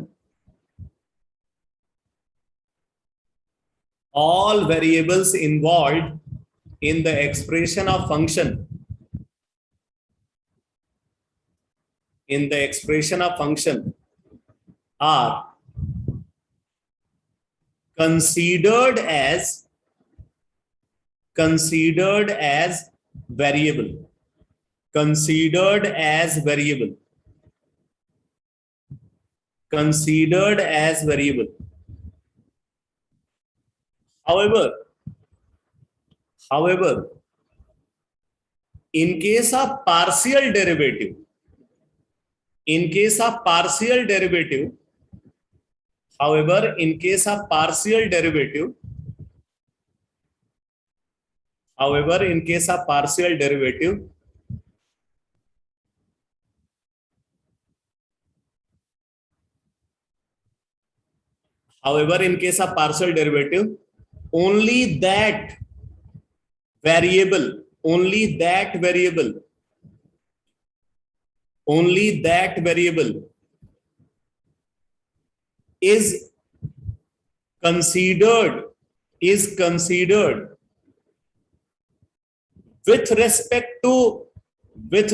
all variables involved in the expression of function, in the expression of function are considered as variable, considered as variable, considered as variable. However, in case of partial derivative, in case of partial derivative, however, in case of partial derivative, however, in case of partial derivative, however, in case of partial derivative, only that variable, only that variable, only that variable is considered with respect to which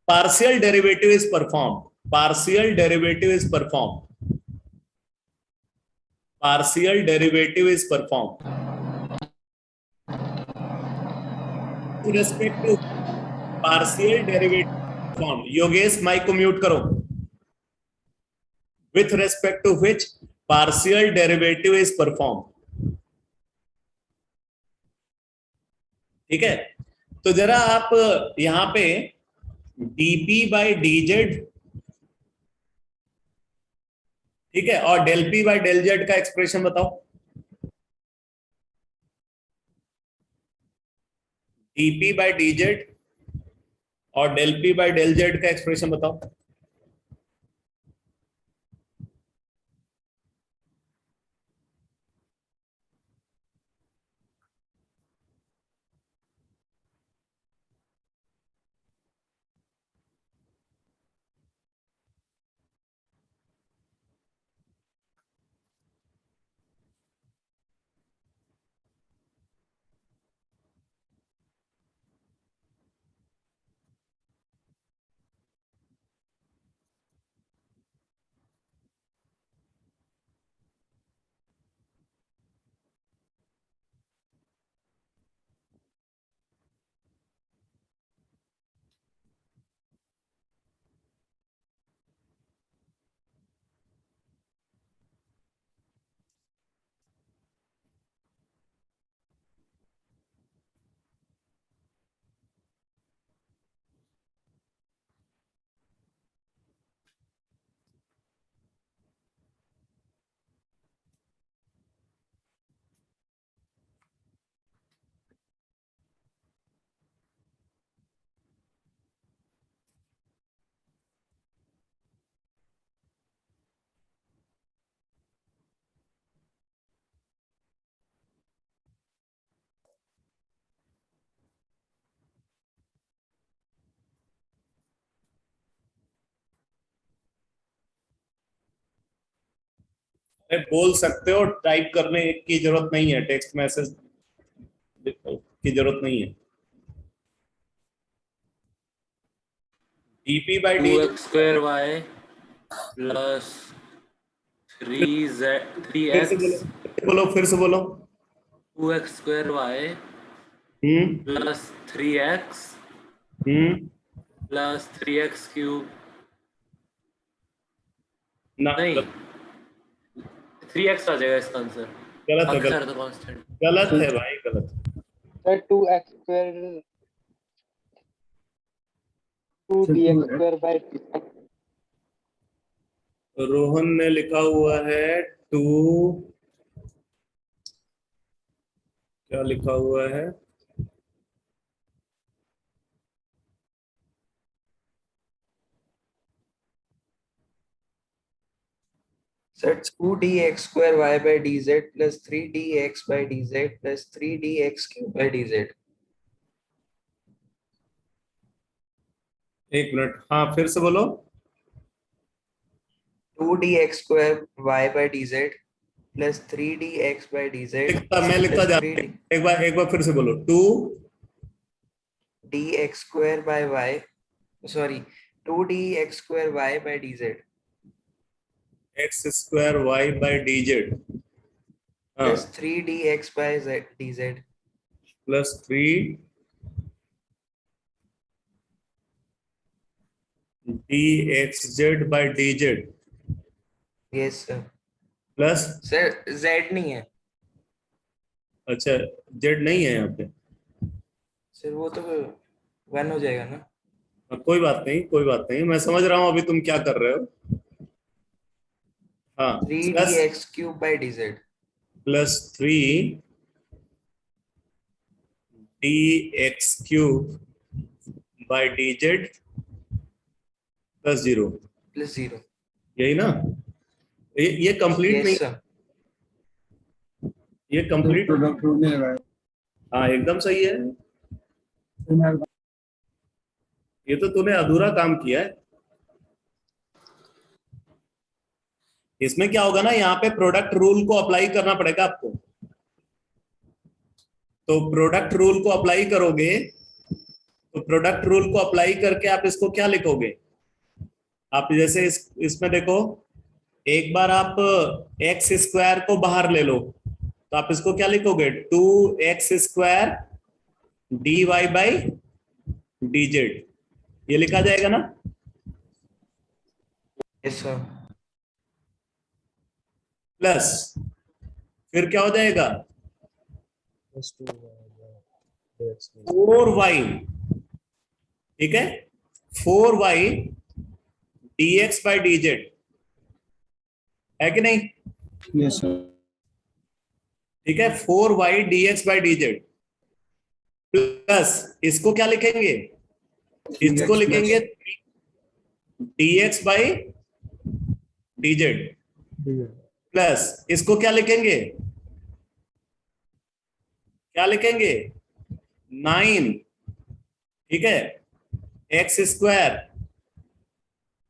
partial derivative is performed, partial derivative is performed, partial derivative is performed with respect to partial derivative performed. Yogesh mic को mute करो. With respect to which partial derivative is performed. ठीक है, तो जरा आप यहां पे dp by dz, ठीक है, और del p by del z का एक्सप्रेशन बताओ. dp बाई dz और del p by del z का एक्सप्रेशन बताओ. बोल सकते हो, टाइप करने की जरूरत नहीं है, टेक्स्ट मैसेज की जरूरत नहीं है. dp by dz 2x square y plus 3x फिर से बोलो 2x square y plus 3x plus 3x cube ना नहीं 3x आ जाएगा इसका आंसर। गलत है, अक्सर गलत तो कांस्टेंट। गलत है भाई, गलत। Sir 2x square 2dx square by Rohan ने लिखा हुआ है 2, क्या लिखा हुआ है? Sir, 2dx square y by dz plus 3dx by dz plus 3dx cube by dz. एक मिनट, हाँ फिर से बोलो। 2dx square y by dz plus 3dx by dz मैं लिखता plus जा 3d एक बार फिर से बोलो। 2 dx square by y, sorry, 2dx square y by dz x square y by D Z plus 3dx by dz plus 3 dxz by D Z yes sir. Plus, Sir, z नहीं है अच्छा z नहीं है यहाँ पे। Sir, वो तो 1 हो जाएगा ना। कोई बात नहीं, कोई बात नहीं, मैं समझ रहा हूँ अभी तुम क्या कर रहे हो। हाँ, plus 3dx cube by dz plus 3 dx cube by D Z plus 0, plus 0. यही ना? ये कंप्लीट Yes नहीं, sir. ये कंप्लीट, प्रोडक्ट रूल में लगाया। हाँ एकदम सही है। ये तो तूने अधूरा काम किया है। इसमें क्या होगा ना, यहाँ पे प्रोडक्ट रूल को अप्लाई करना पड़ेगा आपको। तो प्रोडक्ट रूल को अप्लाई करोगे, तो प्रोडक्ट रूल को अप्लाई करके आप इसको क्या लिखोगे? आप जैसे इसमें देखो, एक बार आप एक्स स्क्वायर को बाहर ले लो, तो आप इसको क्या लिखोगे? 2x square dy by dz, ये लिखा जाएगा ना? Yes sir. प्लस फिर क्या हो जाएगा? Plus 4y, ठीक है, 4y dx बाई dz, है कि नहीं? Yes sir. ठीक है, 4y dx by dz plus इसको क्या लिखेंगे? इसको लिखेंगे dx बाई dz प्लस इसको क्या लिखेंगे? क्या लिखेंगे? 9, ठीक है, x square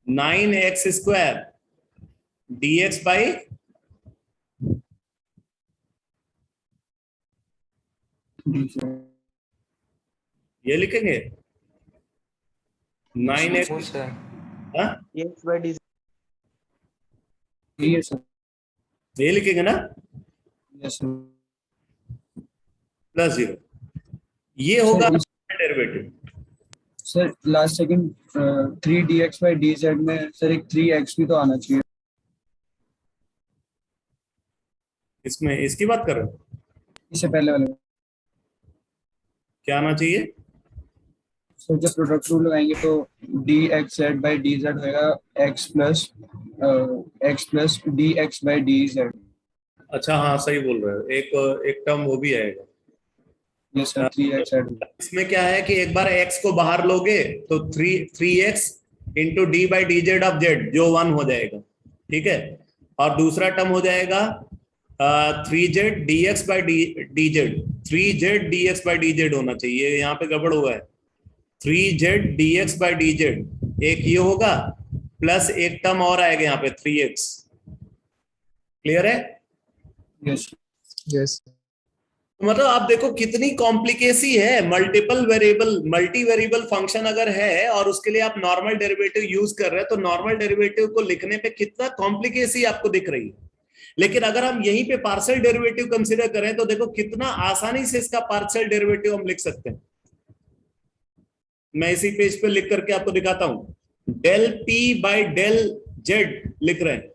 9x square dx by ये लिखेंगे 9x, No sir. हाँ dx by dz yes sir. ये लिखेंगे ना, यस सर। प्लस 0, ये होगा derivative. Sir last second 3dx by dz में सर एक 3x भी तो आना चाहिए। इसमें इसकी बात कर रहे हो? इससे पहले वाले क्या आना चाहिए? सर जब प्रोडक्ट रूल लगाएंगे तो dxz by dz होगा x plus dx by dz। अच्छा हाँ सही बोल रहे हो, एक टर्म वो भी आएगा। Yes sir 3x। इसमें क्या है कि एक बार x को बाहर लोगे तो 3x into D by D Z of Z जो 1 हो जाएगा, ठीक है, और दूसरा टर्म हो जाएगा 3z dx by D Z, 3z dx by D Z होना चाहिए, यहाँ पे गड़बड़ हुआ है। 3z dx by D Z एक ये होगा, प्लस एक टर्म और आएगा यहाँ पे 3x। क्लियर है? Yes Yes. मतलब आप देखो कितनी कॉम्प्लिकेसी है। Multiple variable, multi variable function अगर है और उसके लिए आप नॉर्मल डेरिवेटिव यूज कर रहे हैं, तो नॉर्मल डेरिवेटिव को लिखने पे कितना कॉम्प्लिकेसी आपको दिख रही है। लेकिन अगर हम यहीं पे पार्शियल डेरिवेटिव कंसीडर करें तो देखो कितना आसानी से इसका पार्शियल डेरिवेटिव हम लिख सकते हैं। मैं इसी पेज पे लिख करके आपको दिखाता हूं। Del P by del Z लिख रहे हैं।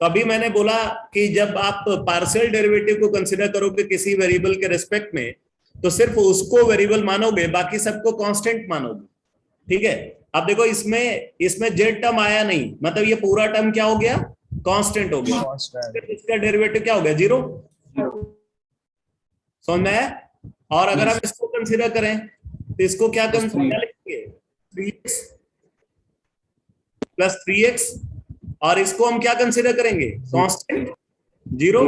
तो अभी मैंने बोला कि जब आप पार्शियल डेरिवेटिव को कंसीडर करोगे किसी वेरिएबल के रिस्पेक्ट में, तो सिर्फ उसको वेरिएबल मानोगे, बाकी सबको कांस्टेंट मानोगे। ठीक है, अब देखो इसमें जेड टर्म आया नहीं, मतलब ये पूरा टर्म क्या हो गया, कांस्टेंट हो गया। इसका डेरिवेटिव क्या हो गया, 0। समझ में आया? और अगर हम इसको कंसीडर करें तो इसको क्या लिखेंगे, 3x प्लस 3x, और इसको हम क्या कंसीडर करेंगे, कांस्टेंट 0,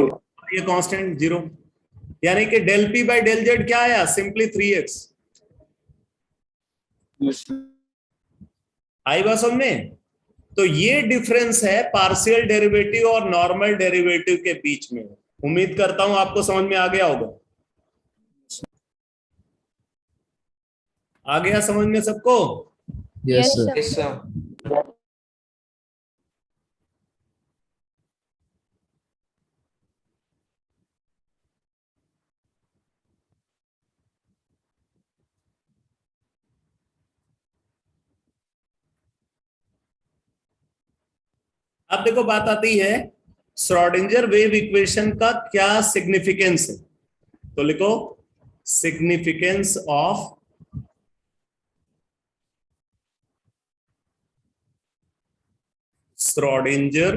ये कांस्टेंट 0, यानी कि del P by del Z क्या आया, सिंपली 3x। आई बात समझ में? तो ये डिफरेंस है पार्शियल डेरिवेटिव और नॉर्मल डेरिवेटिव के बीच में। उम्मीद करता हूं आपको समझ में आ गया होगा। आ गया समझ में सबको? Yes, sir. Yes, sir. अब देखो बात आती है श्रोडिंगर वेव इक्वेशन का क्या सिग्निफिकेंस है। तो लिखो significance of Schrodinger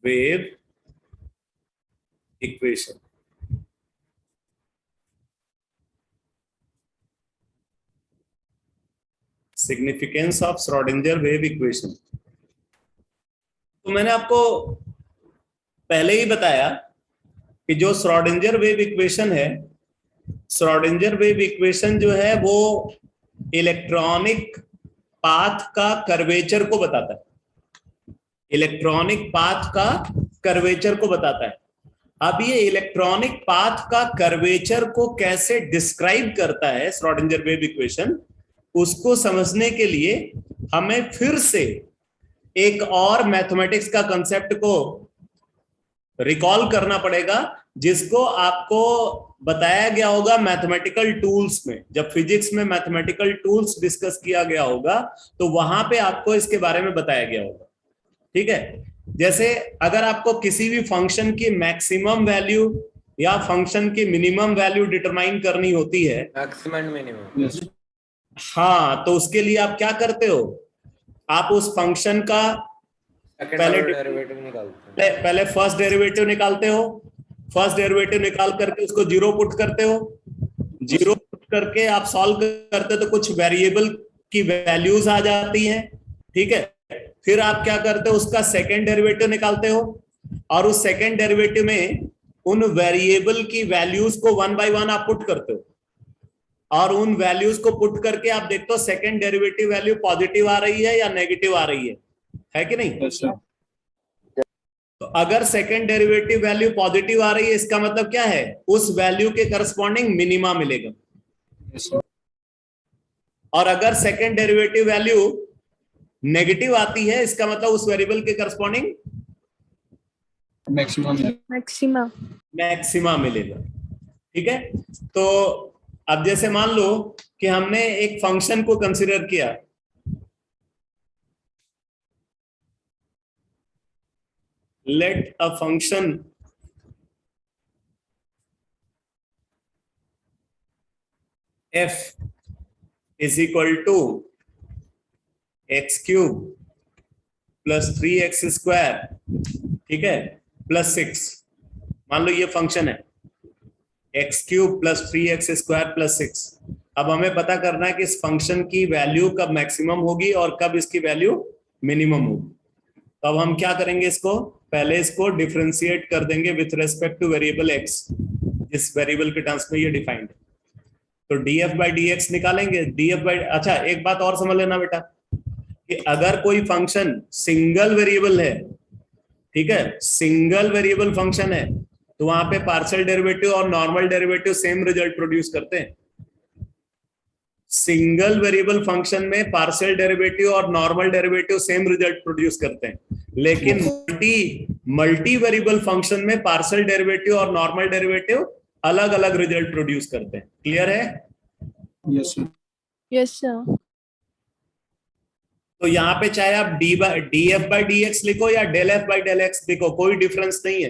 wave equation. Significance of Schrodinger wave equation. तो मैंने आपको पहले ही बताया कि जो श्रोडिंगर वेव इक्वेशन है, श्रोडिंगर वेव इक्वेशन जो है वो इलेक्ट्रॉनिक पाथ का कर्वेचर को बताता है। इलेक्ट्रॉनिक पाथ का कर्वेचर को बताता है। अब ये इलेक्ट्रॉनिक पाथ का कर्वेचर को कैसे डिस्क्राइब करता है श्रोडिंगर वेव इक्वेशन, उसको समझने के लिए हमें फिर से एक और मैथमेटिक्स का कंसेप्ट को रिकॉल करना पड़ेगा, जिसको आपको बताया गया होगा मैथमेटिकल टूल्स में। जब फिजिक्स में मैथमेटिकल टूल्स डिस्कस किया गया होगा तो वहां पे आपको इसके बारे में बताया गया होगा। ठीक है, जैसे अगर आपको किसी भी फंक्शन की मैक्सिमम वैल्यू या फंक्शन की मिनिमम वैल्यू डिटरमाइन करनी होती है, मैक्सिमम मिनिमम, हाँ, तो उसके लिए आप क्या करते हो, आप उस फंक्शन का पहले डेरिवेटिव निकालते हैं। पहले फर्स्ट डेरिवेटिव निकालते हो। फर्स्ट डेरिवेटिव निकाल करके उसको 0 पुट करते हो। 0 पुट करके आप सॉल्व करते हो तो कुछ वेरिएबल की वैल्यूज आ जाती हैं। ठीक है, फिर आप क्या करते हो, उसका सेकेंड डेरिवेटिव निकालते हो और उस सेकेंड डेरिवेटिव में उन वेरिएबल की वैल्यूज को 1 बाय 1 आप पुट करते हो, और उन वैल्यूज को पुट करके आप देखते हो सेकेंड डेरिवेटिव वैल्यू पॉजिटिव आ रही है या नेगेटिव आ रही है कि नहीं? Yes, sir. तो अगर सेकेंड डेरिवेटिव वैल्यू पॉजिटिव आ रही है, इसका मतलब क्या है, उस वैल्यू के करस्पॉन्डिंग मिनिमा मिलेगा। Yes, sir. और अगर सेकेंड डेरिवेटिव वैल्यू नेगेटिव आती है, इसका मतलब उस वेरिएबल के करस्पॉन्डिंग Maximum. मैक्सिमा मिलेगा। ठीक है, तो अब जैसे मान लो कि हमने एक फंक्शन को कंसीडर किया, let a function f is equal to X cube plus 3x square, ठीक है, प्लस 6। मान लो ये फंक्शन है X cube plus 3x square plus 6। अब हमें पता करना है कि इस फंक्शन की वैल्यू कब मैक्सिमम होगी और कब इसकी वैल्यू मिनिमम होगी। तो अब हम क्या करेंगे, इसको पहले इसको डिफरेंशिएट कर देंगे with respect two variable x, जिस वेरिएबल के टर्म्स में ये डिफाइंड है। तो df बाई dx निकालेंगे। df बाई, अच्छा एक बात और समझ लेना बेटा, कि अगर कोई फंक्शन सिंगल वेरिएबल है, ठीक है, सिंगल वेरिएबल फंक्शन है, तो वहां पे पार्शियल डेरिवेटिव और normal derivative same result produce करते हैं। सिंगल वेरिएबल फंक्शन में पार्शियल डेरिवेटिव और normal derivative same result produce करते हैं, लेकिन मल्टी वेरिएबल फंक्शन में पार्शियल डेरिवेटिव और नॉर्मल डेरिवेटिव अलग अलग रिजल्ट प्रोड्यूस करते हैं। क्लियर है? Yes sir. Yes, sir. तो यहाँ पे चाहे आप df by dx लिखो या del f by del x लिखो, कोई डिफरेंस नहीं है,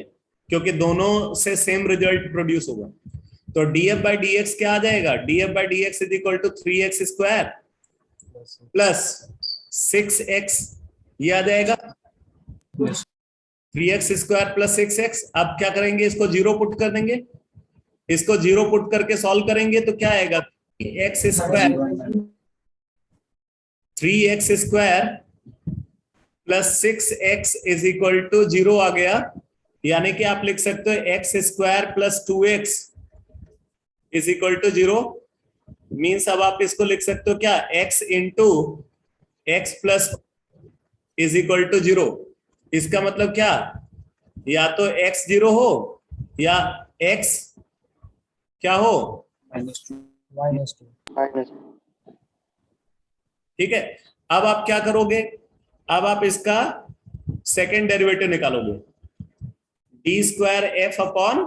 क्योंकि दोनों से सेम रिजल्ट प्रोड्यूस होगा। तो df by dx क्या आ जाएगा? df by dx is equal to 3x square plus 6x, ये आ जाएगा 3x स्क्वायर प्लस 6x। अब क्या करेंगे? इसको जीरो पुट कर देंगे, इसको जीरो पुट करके सॉल्व करेंगे तो क्या आएगा? 3x square 3x square plus 6x is equal to 0 आ गया, यानी कि आप लिख सकते हो x square plus 2x is equal to 0। Means अब आप इसको लिख सकते हो क्या? x into X plus is equal to 0। इसका मतलब क्या? या तो x 0 हो या x क्या हो? -2 ठीक है। अब आप क्या करोगे? अब आप इसका सेकेंड डेरिवेटिव निकालोगे, d square F upon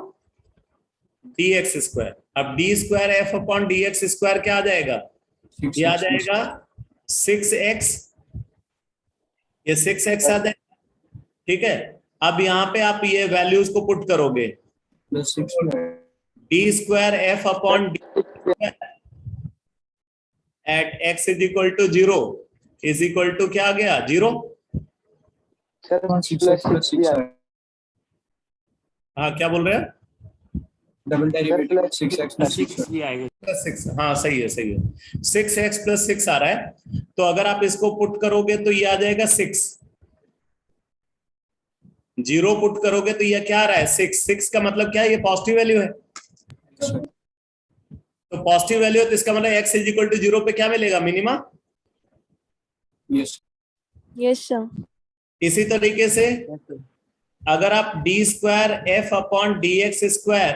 d x square. अब d square F upon d x square क्या आ जाएगा? ये आ जाएगा 6x, ये 6x आ जाएगा। ठीक है। अब यहाँ पे आप ये वैल्यूज को पुट करोगे, D square F upon D at x is equal to 0 is equal to क्या आ गया? 0। हाँ, क्या बोल रहे हैं? डबल डेरिवेटिव 6x प्लस 6 6 आएगा। प्लस 6, हाँ सही है, सही है। 6x प्लस 6 आ रहा है, तो अगर आप इसको पुट करोगे तो ये आ जाएगा 6। 0 पुट करोगे तो ये क्या आ रहा है? 6। 6 का मतलब क्या है? ये पॉजिटिव वैल्यू है, तो पॉजिटिव वैल्यू है तो इसका मतलब x इज इक्वल टू 0 पे क्या मिलेगा? मिनिमा। Yes Yes, sir. इसी तरीके से अगर आप d square F upon d x square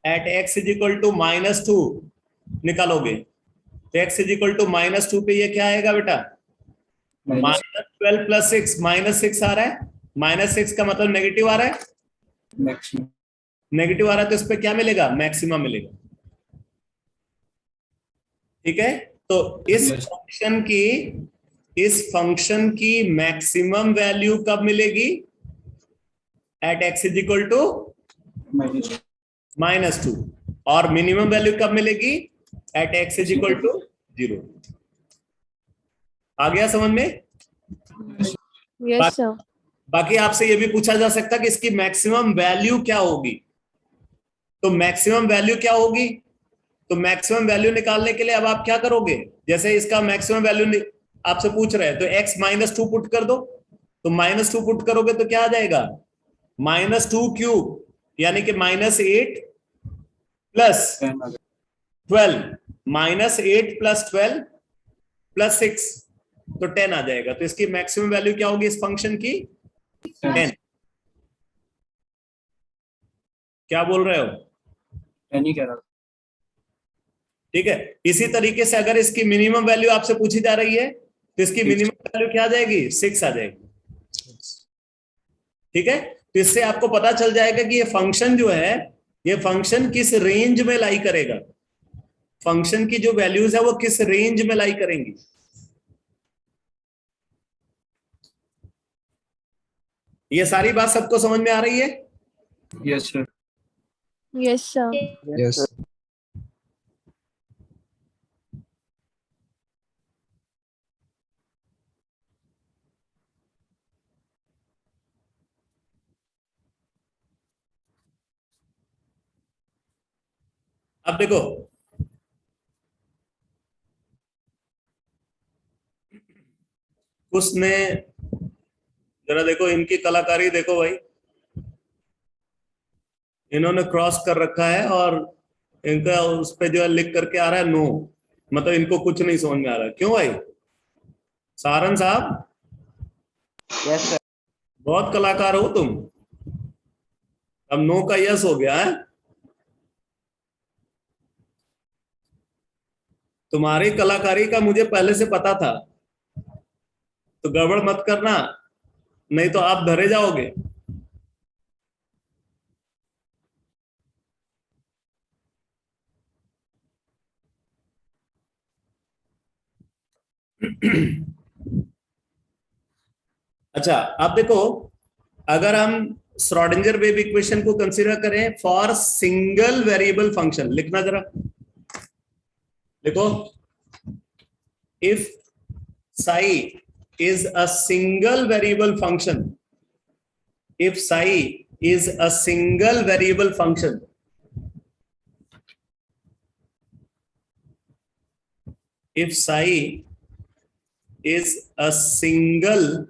at x is equal to -2 निकालोगे तो x इज इक्वल टू -2 पे ये क्या आएगा बेटा? -12 प्लस 6, -6 आ रहा है। -6 का मतलब नेगेटिव आ रहा है, मैक्सिमम नेगेटिव आ रहा है, तो इस पे क्या मिलेगा? मैक्सिमम मिलेगा। ठीक है। तो इस फंक्शन की मैक्सिमम वैल्यू कब मिलेगी? At x is equal to -2। और मिनिमम वैल्यू कब मिलेगी? At x is equal to 0। आ गया समझ में? Yes, sir. बाकी आपसे ये भी पूछा जा सकता कि इसकी मैक्सिमम वैल्यू क्या होगी। तो मैक्सिमम वैल्यू क्या होगी? तो मैक्सिमम वैल्यू निकालने के लिए अब आप क्या करोगे? जैसे इसका मैक्सिमम वैल्यू आपसे पूछ रहे हैं, तो x -2 पुट कर दो। तो -2 पुट करोगे तो क्या आ जाएगा? -2 क्यूब, यानी कि -8 प्लस 12, -8 प्लस 12 प्लस 6, तो 10 आ जाएगा। तो इसकी मैक्सिमम वैल्यू क्या होगी इस फंक्शन की? 10। क्या बोल रहे हो? नहीं कह रहा। ठीक है। इसी तरीके से अगर इसकी मिनिमम वैल्यू आपसे पूछी जा रही है तो इसकी मिनिमम वैल्यू क्या आ जाएगी? 6 आ जाएगी। ठीक है। तो इससे आपको पता चल जाएगा कि ये फंक्शन जो है, ये फंक्शन किस रेंज में लाई करेगा, फंक्शन की जो वैल्यूज है वो किस रेंज में लाई करेंगी। ये सारी बात सबको समझ में आ रही है? Yes sir. Yes, sir. Yes. अब देखो, उसने जरा देखो इनकी कलाकारी देखो भाई, इन्होंने क्रॉस कर रखा है और इनका उस पे जो है लिख करके आ रहा है नो, मतलब इनको कुछ नहीं समझ में आ रहा है। क्यों भाई? सारन साहब, यस सर। बहुत कलाकार हो तुम। अब नो का यस हो गया है। तुम्हारी कलाकारी का मुझे पहले से पता था, तो गड़बड़ मत करना, नहीं तो आप धरे जाओगे। अच्छा, अब देखो, अगर हम श्रोडिंगर वेव इक्वेशन को कंसीडर करें फॉर सिंगल वेरिएबल फंक्शन, लिखना जरा, देखो, if psi is a single variable function, if psi is a single variable function, if psi is a single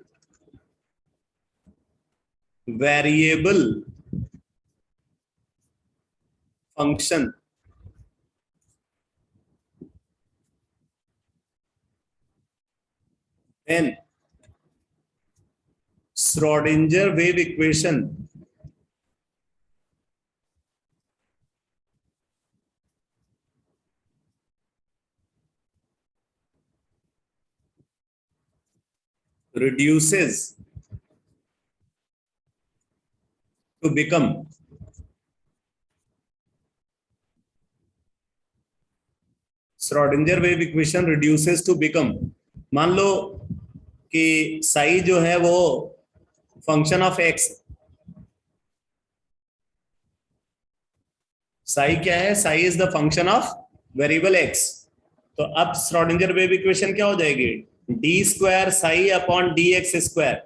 variable function, then Schrodinger wave equation reduces to become Schrodinger wave equation reduces to become, मान लो कि psi जो है वो function of x, psi क्या है, psi is the function of variable x, तो अब Schrodinger wave equation क्या हो जाएगी, D square psi upon d x square,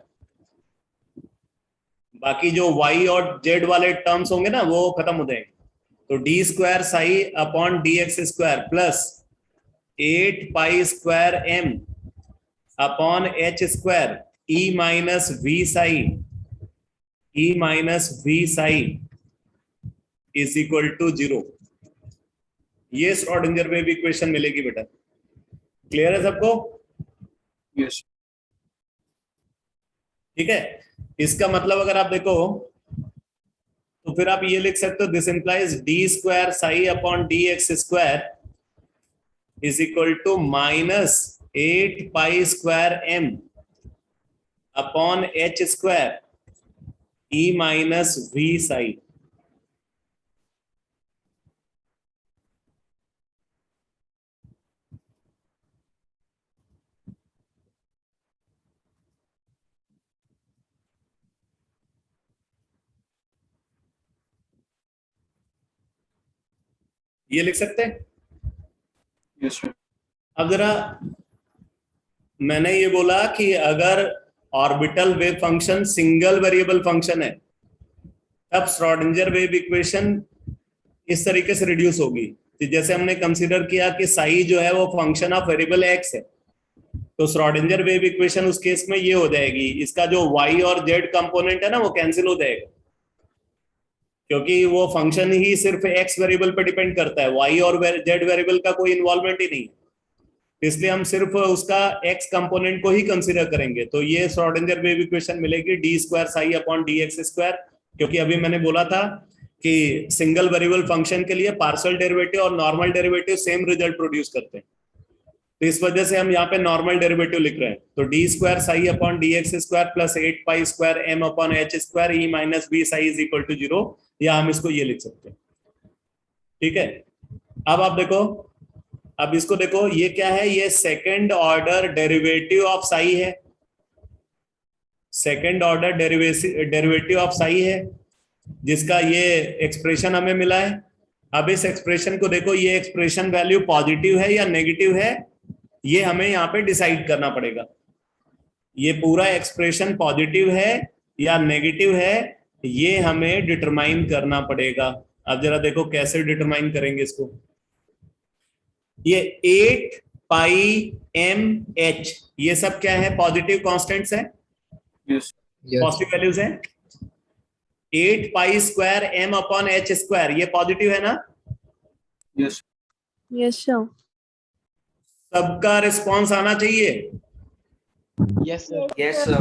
बाकी जो y और z वाले टर्म्स होंगे ना वो खत्म हो जाएंगे, तो d square psi upon d x square plus 8 pi square m upon h square e minus V psi is equal to 0। ये श्रोडिंगर वेव इक्वेशन मिलेगी बेटा, क्लियर है सबको? यस। ठीक है, इसका मतलब अगर आप देखो तो फिर आप ये लिख सकते हो, this implies d square psi upon d x square is equal to minus 8 pi square m upon h square e minus V psi. ये लिख सकते हैं? Yes sir. अब जरा, मैंने ये बोला कि अगर orbital wave function single variable function है तब श्रोडिंगर वेव इक्वेशन इस तरीके से रिड्यूस होगी, तो जैसे हमने कंसीडर किया कि साई जो है वो फंक्शन ऑफ वेरिएबल एक्स है, तो श्रोडिंगर वेव इक्वेशन उस केस में ये हो जाएगी, इसका जो y और z कंपोनेंट है ना वो कैंसिल हो जाएगा, क्योंकि वो फंक्शन ही सिर्फ x वेरिएबल पे डिपेंड करता है, y और z वेरिएबल का कोई इन्वॉल्वमेंट ही नहीं, इसलिए हम सिर्फ उसका x कंपोनेंट को ही कंसीडर करेंगे। तो ये श्रोडिंगर वेव इक्वेशन मिलेगी D square psi upon d x square, क्योंकि अभी मैंने बोला था कि सिंगल वेरिएबल फंक्शन के लिए पार्शियल डेरिवेटिव और normal derivative same result produce करते हैं, तो इस वजह से हम यहाँ पे नॉर्मल डेरिवेटिव लिख रहे हैं, तो d square psi upon d x square plus 8 pi square m upon h square e minus B psi is equal to 0, या हम इसको ये लिख सकते हैं। ठीक है, अब आप देखो, अब इसको देखो, ये क्या है, ये second order derivative of psi है, second order derivative of psi है, जिसका ये एक्सप्रेशन हमें मिला है। अब इस एक्सप्रेशन को देखो, ये एक्सप्रेशन वैल्यू पॉजिटिव है या नेगेटिव है, ये हमें यहाँ पे डिसाइड करना पड़ेगा, ये पूरा एक्सप्रेशन पॉजिटिव है या नेगेटिव है, ये हमें डिटरमाइन करना पड़ेगा। अब जरा देखो कैसे डिटरमाइन करेंगे इसको, ये 8 पाई m h ये सब क्या है, पॉजिटिव कांस्टेंट्स है, यस। पॉजिटिव वैल्यूज है। 8 pi square m upon h square ये पॉजिटिव है ना? यस। Yes, sir. सबका रिस्पॉन्स आना चाहिए। Yes, sir. Yes, sir.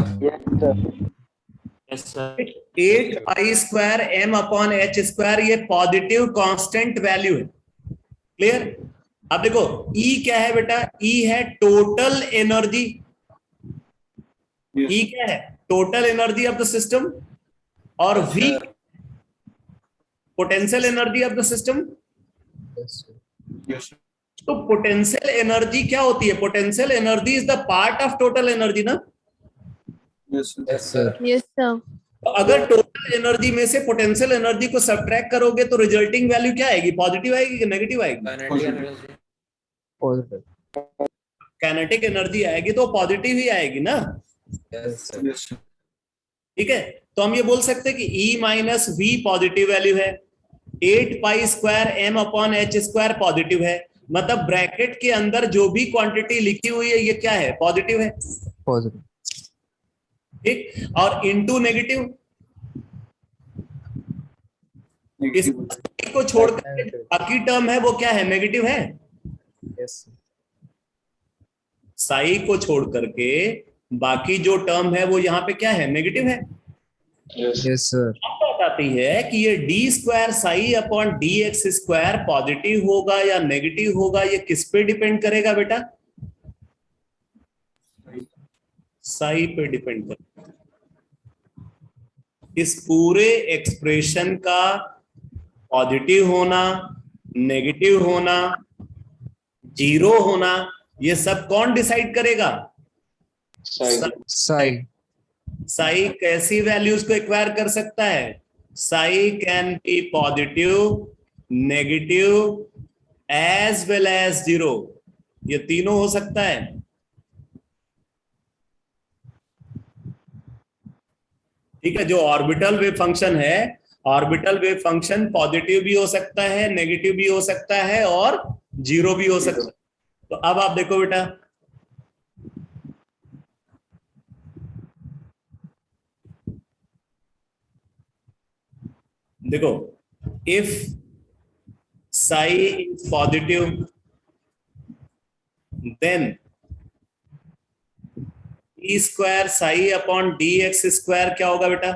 Yes, sir. 8 pi square m upon h square ये पॉजिटिव कांस्टेंट वैल्यू है, क्लियर? अब देखो ई क्या है बेटा, ई है टोटल एनर्जी। ई क्या है, total energy of the system, और V potential energy of the system. Yes, sir. तो पोटेंशियल एनर्जी क्या होती है, potential energy is the part of total energy ना। Yes, sir. Yes, sir. Yes, sir. तो अगर टोटल एनर्जी में से पोटेंशियल एनर्जी को सब्ट्रैक्ट करोगे तो रिजल्टिंग वैल्यू क्या आएगी, पॉजिटिव आएगी कि नेगेटिव आएगी? Kinetic energy. Positive. Kinetic energy आएगी तो पॉजिटिव ही आएगी ना। Yes, sir. Yes, sir. ठीक है, तो हम ये बोल सकते हैं कि E minus V positive value है, 8 pi square M upon H square positive है, मतलब ब्रैकेट के अंदर जो भी क्वांटिटी लिखी हुई है ये क्या है, पॉजिटिव है। Positive. ठीक, और इनटू नेगेटिव, इस Negative. को छोड़कर बाकी टर्म है वो क्या है, नेगेटिव है। Yes, sir. साई को छोड़ करके बाकी जो टर्म है वो यहाँ पे क्या है, नेगेटिव है। Yes, sir. अब बात आती है कि ये D square psi upon d x square positive होगा या नेगेटिव होगा, ये किस पे डिपेंड करेगा बेटा, साई पे डिपेंड करेगा। इस पूरे एक्सप्रेशन का पॉजिटिव होना, नेगेटिव होना, जीरो होना, ये सब कौन डिसाइड करेगा, Psi. साई कैसी वैल्यूज को एक्वायर कर सकता है, psi can be positive, negative as well as zero, ये तीनों हो सकता है। ठीक है, जो ऑर्बिटल वेव फंक्शन है, ऑर्बिटल वेव फंक्शन पॉजिटिव भी हो सकता है, नेगेटिव भी हो सकता है और जीरो भी हो सकता है। तो अब आप देखो बेटा, देखो if psi is positive then d square psi upon d x square क्या होगा बेटा,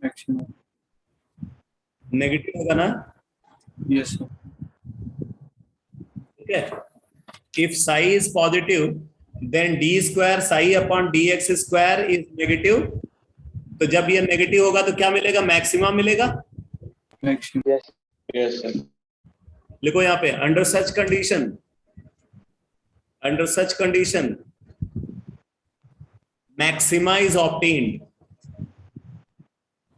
Maximum. नेगेटिव होगा ना। Yes, sir. ठीक है, if psi is positive then d square psi upon d x square is negative, तो जब ये नेगेटिव होगा तो क्या मिलेगा, मैक्सिमा मिलेगा। Maximum. लिखो यहाँ पे, under such condition, under such condition maxima is obtained,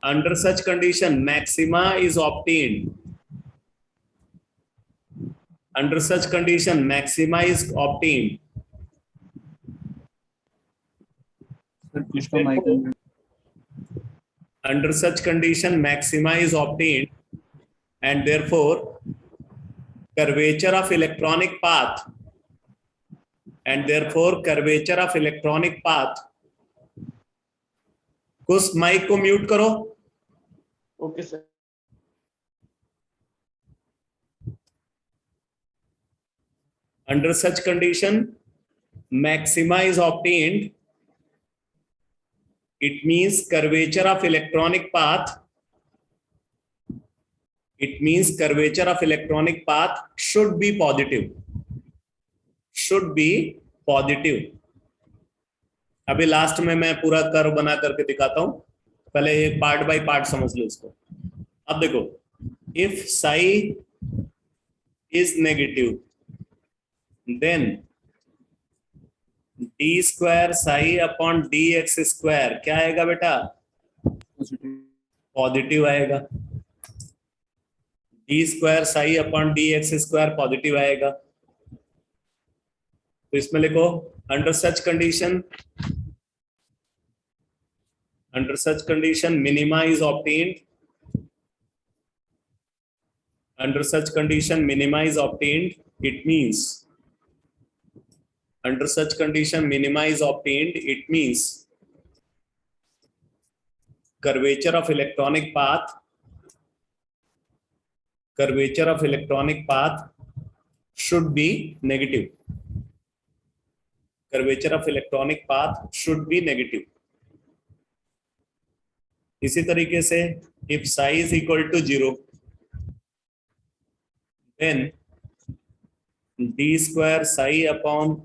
under such condition maxima is obtained, under such condition maxima is obtained, Sir, इसका mic on. under such condition maxima is obtained, and therefore curvature of electronic path, and therefore curvature of electronic path, कुछ mic को mute करो। Okay, sir. Under such condition maxima is obtained, it means curvature of electronic path, it means curvature of electronic path should be positive, should be positive। अभी last में मैं पूरा curve बना करके दिखाता हूं, पहले एक पार्ट बाय पार्ट समझ लो इसको। अब देखो, if psi is negative then d square psi upon d x square क्या आएगा बेटा, Positive. पॉजिटिव आएगा। D square psi upon d x square positive आएगा। तो इसमें लिखो, under such condition, under such condition minima is obtained, under such condition minima is obtained, it means under such condition minima is obtained, it means curvature of electronic path, curvature of electronic path should be negative, curvature of electronic path should be negative। इसी तरीके से if psi is equal to zero then d square psi upon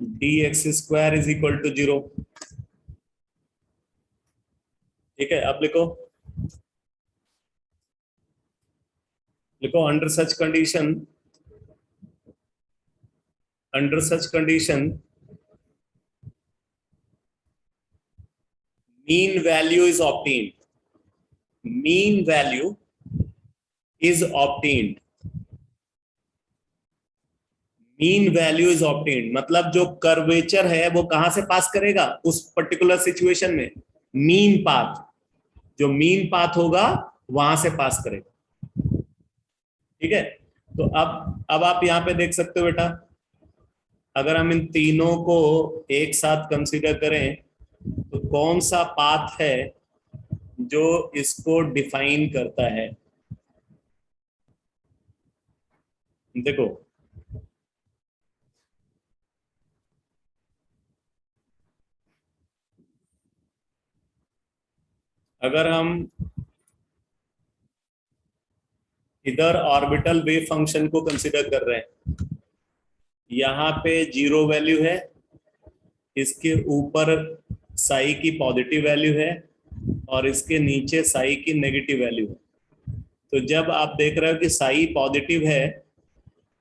dx square is equal to 0. ठीक है, अब लिखो under such condition mean value is obtained. Mean value is obtained. Mean value is obtained मतलब जो curvature है वो कहां से पास करेगा उस पर्टिकुलर सिचुएशन में, मीन पाथ, जो मीन पाथ होगा वहां से पास करेगा। ठीक है, तो अब आप यहां पे देख सकते हो बेटा, अगर हम इन तीनों को एक साथ कंसीडर करें तो कौन सा पाथ है जो इसको डिफाइन करता है। देखो अगर हम इधर ऑर्बिटल वेव फंक्शन को कंसीडर कर रहे हैं, यहां पे 0 वैल्यू है, इसके ऊपर साई की पॉजिटिव वैल्यू है और इसके नीचे साई की नेगेटिव वैल्यू है। तो जब आप देख रहे हो कि साई पॉजिटिव है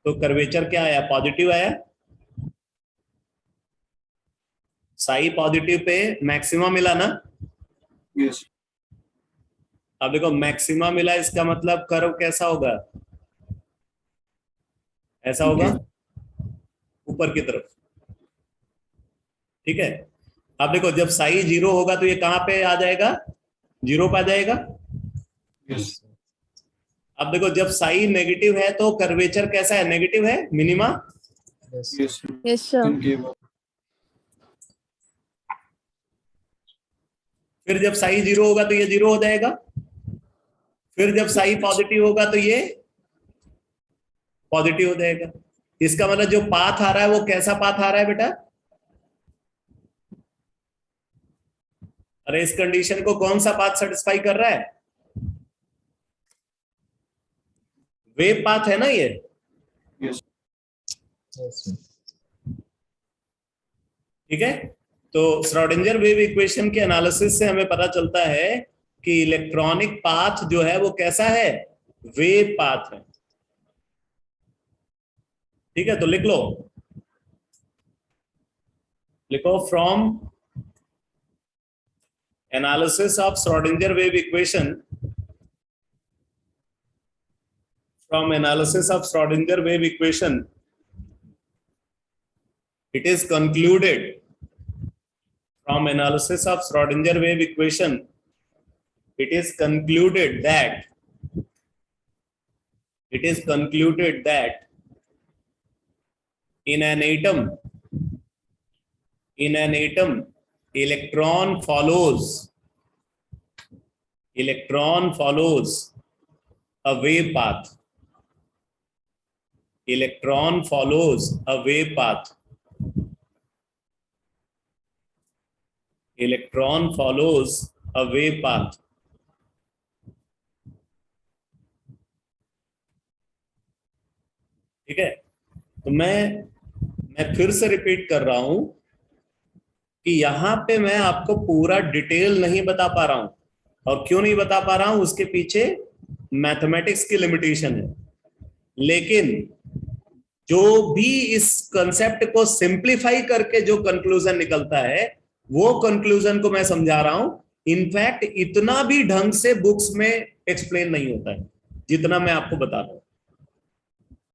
तो कर्वेचर क्या आया, पॉजिटिव आया। साई पॉजिटिव पे मैक्सिमा मिला ना। यस अब देखो मैक्सिमा मिला, इसका मतलब कर्व कैसा होगा, ऐसा होगा ऊपर की तरफ। ठीक है, अब देखो जब साई 0 होगा तो ये कहां पे आ जाएगा, 0 पे आ जाएगा। यस अब देखो जब साई नेगेटिव है तो कर्वेचर कैसा है, नेगेटिव है, minima. Yes. Yes Yes, sir. फिर जब साई 0 होगा तो ये 0 हो जाएगा। फिर जब साई पॉजिटिव होगा तो ये पॉजिटिव हो जाएगा। इसका मतलब जो पाथ आ रहा है वो कैसा पाथ आ रहा है बेटा, अरे इस कंडीशन को कौन सा पाथ सेटिस्फाई कर रहा है, वेव पाथ है ना ये। Yes Yes. ठीक है, तो श्रोडिंगर वेव इक्वेशन के एनालिसिस से हमें पता चलता है कि इलेक्ट्रॉनिक पाथ जो है वो कैसा है, वेव पाथ है। ठीक है, तो लिखो from analysis of Schrodinger wave equation, from analysis of Schrodinger wave equation it is concluded, from analysis of Schrodinger wave equation it is concluded that in an atom electron follows a wave path. Electron follows a wave path. Electron follows a wave path. ठीक है, तो मैं फिर से repeat कर रहा हूं कि यहां पे मैं आपको पूरा डिटेल नहीं बता पा रहा हूं, और क्यों नहीं बता पा रहा हूं उसके पीछे मैथमेटिक्स की लिमिटेशन है। लेकिन जो भी इस कंसेप्ट को सिंप्लीफाई करके जो कंक्लूजन निकलता है वो कंक्लूजन को मैं समझा रहा हूं। इनफैक्ट इतना भी ढंग से बुक्स में एक्सप्लेन नहीं होता है जितना मैं आपको बता रहा हूं।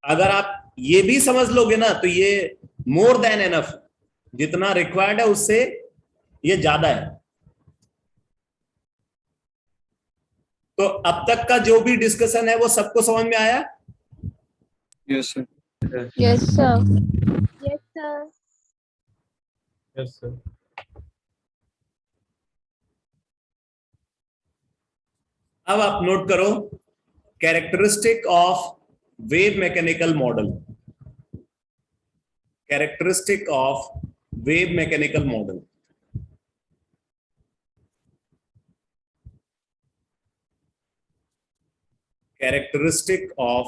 अगर आप ये भी समझ लोगे ना तो ये मोर देन एनफ, जितना रिक्वायर्ड है उससे ये ज्यादा है। तो अब तक का जो भी डिस्कशन है वो सबको समझ में आया। Yes sir Yes, sir. Yes, sir. Yes, sir. अब आप नोट करो characteristic of wave mechanical model. Characteristic of wave mechanical model. Characteristic of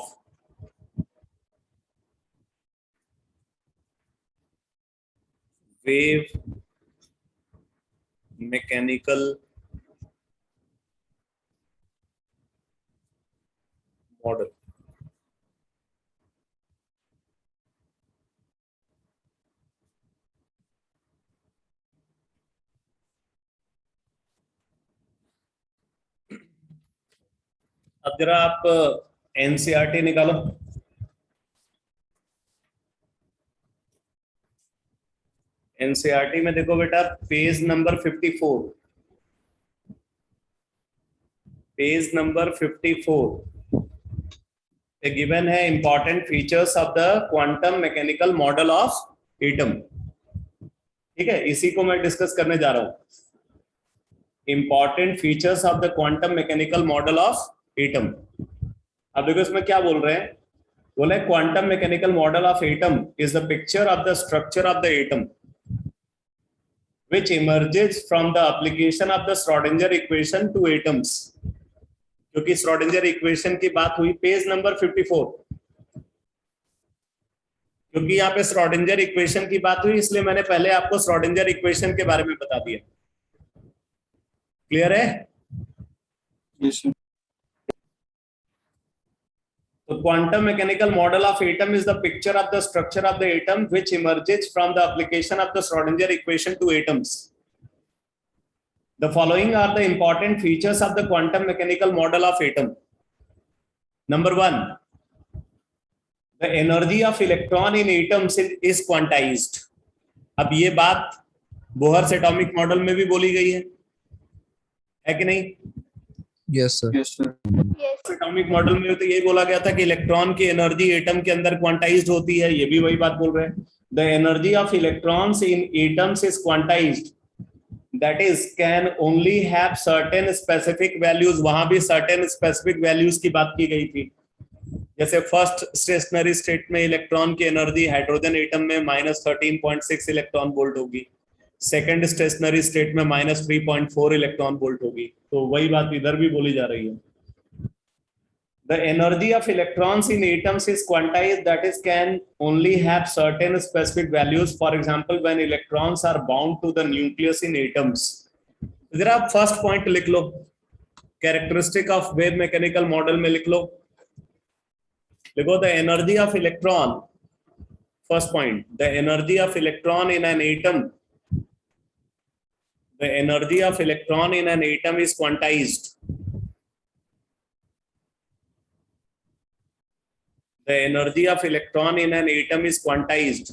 wave mechanical model. अब जरा आप एनसीईआरटी निकालो। एनसीईआरटी में देखो बेटा, पेज नंबर 54, पेज नंबर 54 पे गिवन है important features of the quantum mechanical model of atom. ठीक है, इसी को मैं डिस्कस करने जा रहा हूं। Important features of the quantum mechanical model of atom. अब देखो इसमें क्या बोल रहे हैं, बोले quantum mechanical model of atom is the picture of the structure of the atom which emerges from the application of the Schrodinger equation to atoms। क्योंकि Schrodinger equation की बात हुई, पेज नंबर 54, क्योंकि यहाँ पे Schrodinger equation की बात हुई इसलिए मैंने पहले आपको Schrodinger equation के बारे में बता दिया। क्लियर है? Yes, sir. The quantum mechanical model of atom is the picture of the structure of the atom which emerges from the application of the Schrodinger equation to atoms. The following are the important features of the quantum mechanical model of atom. Number 1, the energy of electron in atoms is quantized. अब ये बात Bohr's atomic model में भी बोली गई है कि नहीं? Yes, sir. Yes, sir. Yes. Atomic model में तो यही बोला गया था कि इलेक्ट्रॉन की एनर्जी एटम के अंदर क्वांटाइज्ड होती है, ये भी वही बात बोल रहे हैं। The energy of electrons in atoms is quantized, that is can only have certain specific values. वहां भी सर्टेन स्पेसिफिक वैल्यूज की बात की गई थी। जैसे फर्स्ट स्टेशनरी स्टेट में इलेक्ट्रॉन की एनर्जी हाइड्रोजन एटम में -13.6 इलेक्ट्रॉन वोल्ट होगी, सेकेंड स्टेशनरी स्टेट में -3.4 इलेक्ट्रॉन वोल्ट होगी। तो वही बात इधर भी बोली जा रही है। The energy of electrons in atoms is quantized, that is can only have certain specific values. For example, when electrons are bound to the nucleus in atoms. इधर आप फर्स्ट पॉइंट लिख लो, characteristic of wave mechanical model में लिख लो, देखो the energy of electron, first point, the energy of electron in an atom, the energy of electron in an atom is quantized. The energy of electron in an atom is quantized.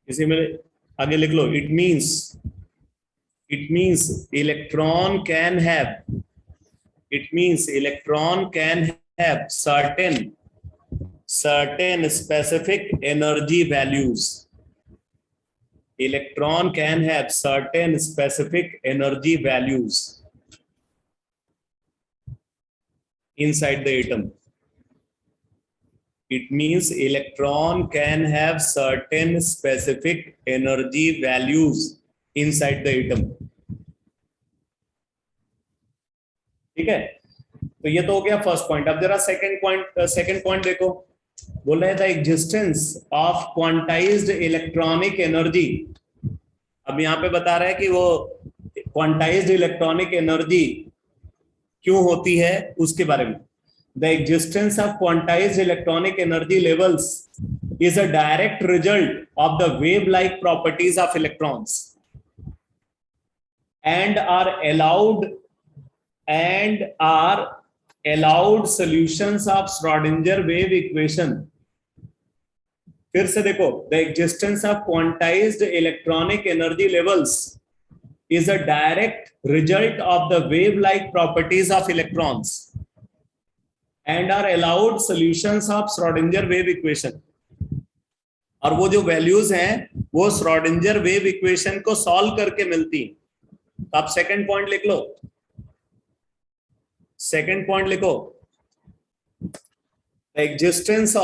इसी में आगे लिख लो, it means electron can have certain specific energy values. Electron can have certain specific energy values inside the atom. It means electron can have certain specific energy values inside the atom. ठीक है, तो ये तो हो गया first point. अब जरा second point देखो, बोल रहे थे existence of quantized electronic energy. अब यहाँ पे बता रहा है कि वो क्वांटाइज्ड इलेक्ट्रॉनिक एनर्जी क्यों होती है उसके बारे में। The existence of quantized electronic energy levels is a direct result of the wave like properties of electrons and are allowed solutions of Schrodinger wave equation। फिर से देखो, the existence of quantized electronic energy levels is a direct result of the wave-like properties of electrons and are allowed solutions of Schrodinger wave equation। और वो जो values हैं वो Schrodinger wave equation को solve करके मिलती हैं। तो आप सेकंड पॉइंट लिख लो, सेकंड पॉइंट लिखो, the existence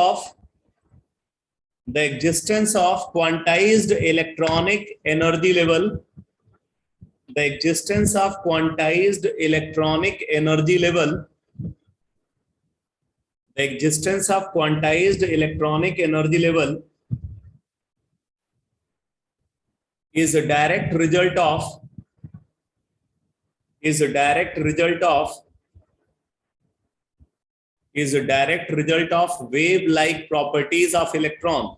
of quantized electronic energy level, the existence of quantized electronic energy level, the existence of quantized electronic energy level is a direct result of is a direct result of is a direct result of wave-like properties of electron.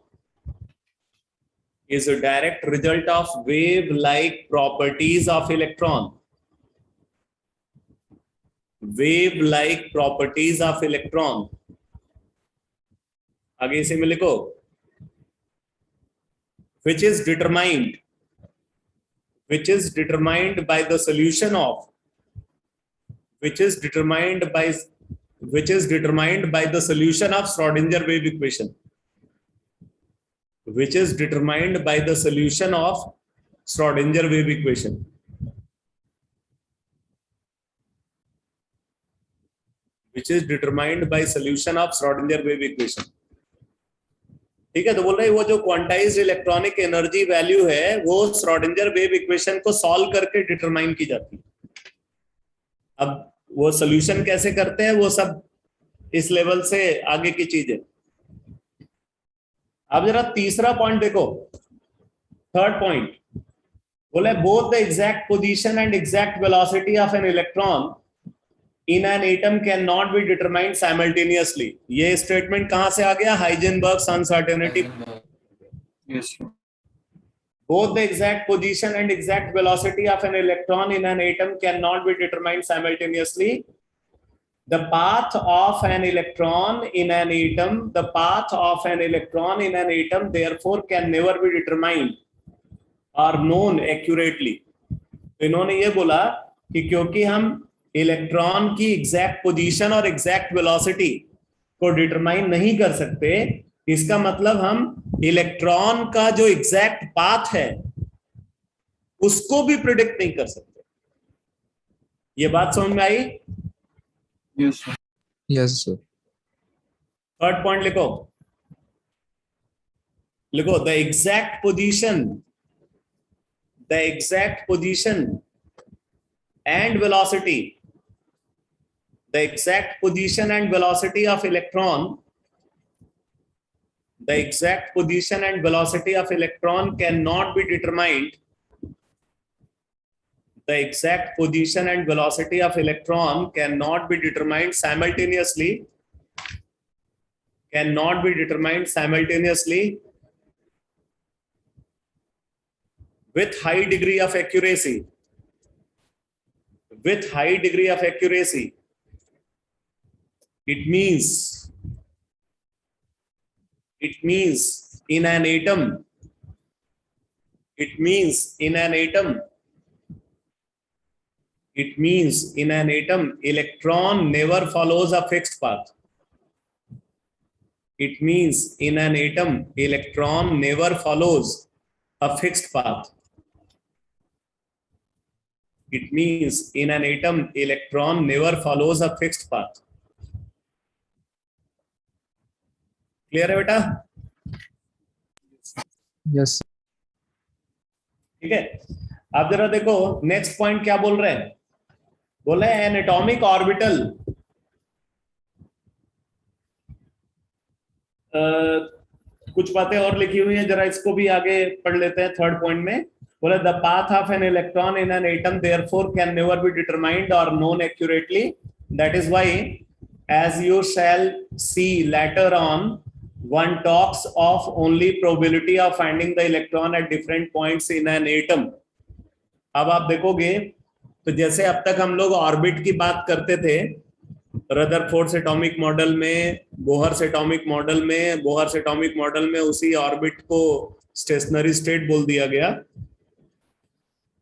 Is a direct result of wave-like properties of electron. Wave-like properties of electron. आगे इसे में लिखो. Which is determined by the solution of. Which is determined by the solution of Schrodinger wave equation. Which is determined by the solution of Schrodinger wave equation. Which is determined by solution of Schrodinger wave equation. ठीक है, तो बोल रहे हैं वो जो quantized electronic energy value है वो श्रोडिंगर वेव इक्वेशन को सॉल्व करके डिटरमाइन की जाती है. अब वो सॉल्यूशन कैसे करते हैं वो सब इस लेवल से आगे की चीज है. अब जरा तीसरा पॉइंट देखो, थर्ड पॉइंट बोले both the exact position and exact velocity of an electron in an atom cannot be determined simultaneously. ये स्टेटमेंट कहां से आ गया? हाइजेनबर्ग्स uncertainty. Yes, sir. Both the exact position and exact velocity of an electron in an atom cannot be determined simultaneously. The path of an electron in an atom, therefore can never be determined or known accurately. तो इन्होंने ये बोला कि क्योंकि हम electron की exact position और exact velocity को डिटरमाइन नहीं कर सकते, इसका मतलब हम इलेक्ट्रॉन का जो एग्जैक्ट पाथ है उसको भी प्रिडिक्ट नहीं कर सकते. ये बात समझ में आई? Yes, sir. Yes, sir. Third point लिखो the exact position and velocity, the exact position and velocity of electron cannot be determined. The exact position and velocity of electron cannot be determined simultaneously with high degree of accuracy. It means in an atom electron never follows a fixed path. It means in an atom electron never follows a fixed path. It means in an atom electron never follows a fixed path. Clear है बेटा? Yes. ठीक है, अब जरा देखो next point क्या बोल रहे हैं. बोले एन एटॉमिक ऑर्बिटल, कुछ बातें और लिखी हुई हैं, जरा इसको भी आगे पढ़ लेते हैं. थर्ड पॉइंट में बोले the path of an electron in an atom therefore can never be determined और known accurately. That is why as you shall see later on, one talks of only probability of finding the electron at different points in an atom. अब आप देखोगे तो जैसे अब तक हम लोग ऑर्बिट की बात करते थे, रदरफोर्ड एटॉमिक मॉडल में, बोहर एटॉमिक मॉडल में उसी ऑर्बिट को स्टेशनरी स्टेट बोल दिया गया.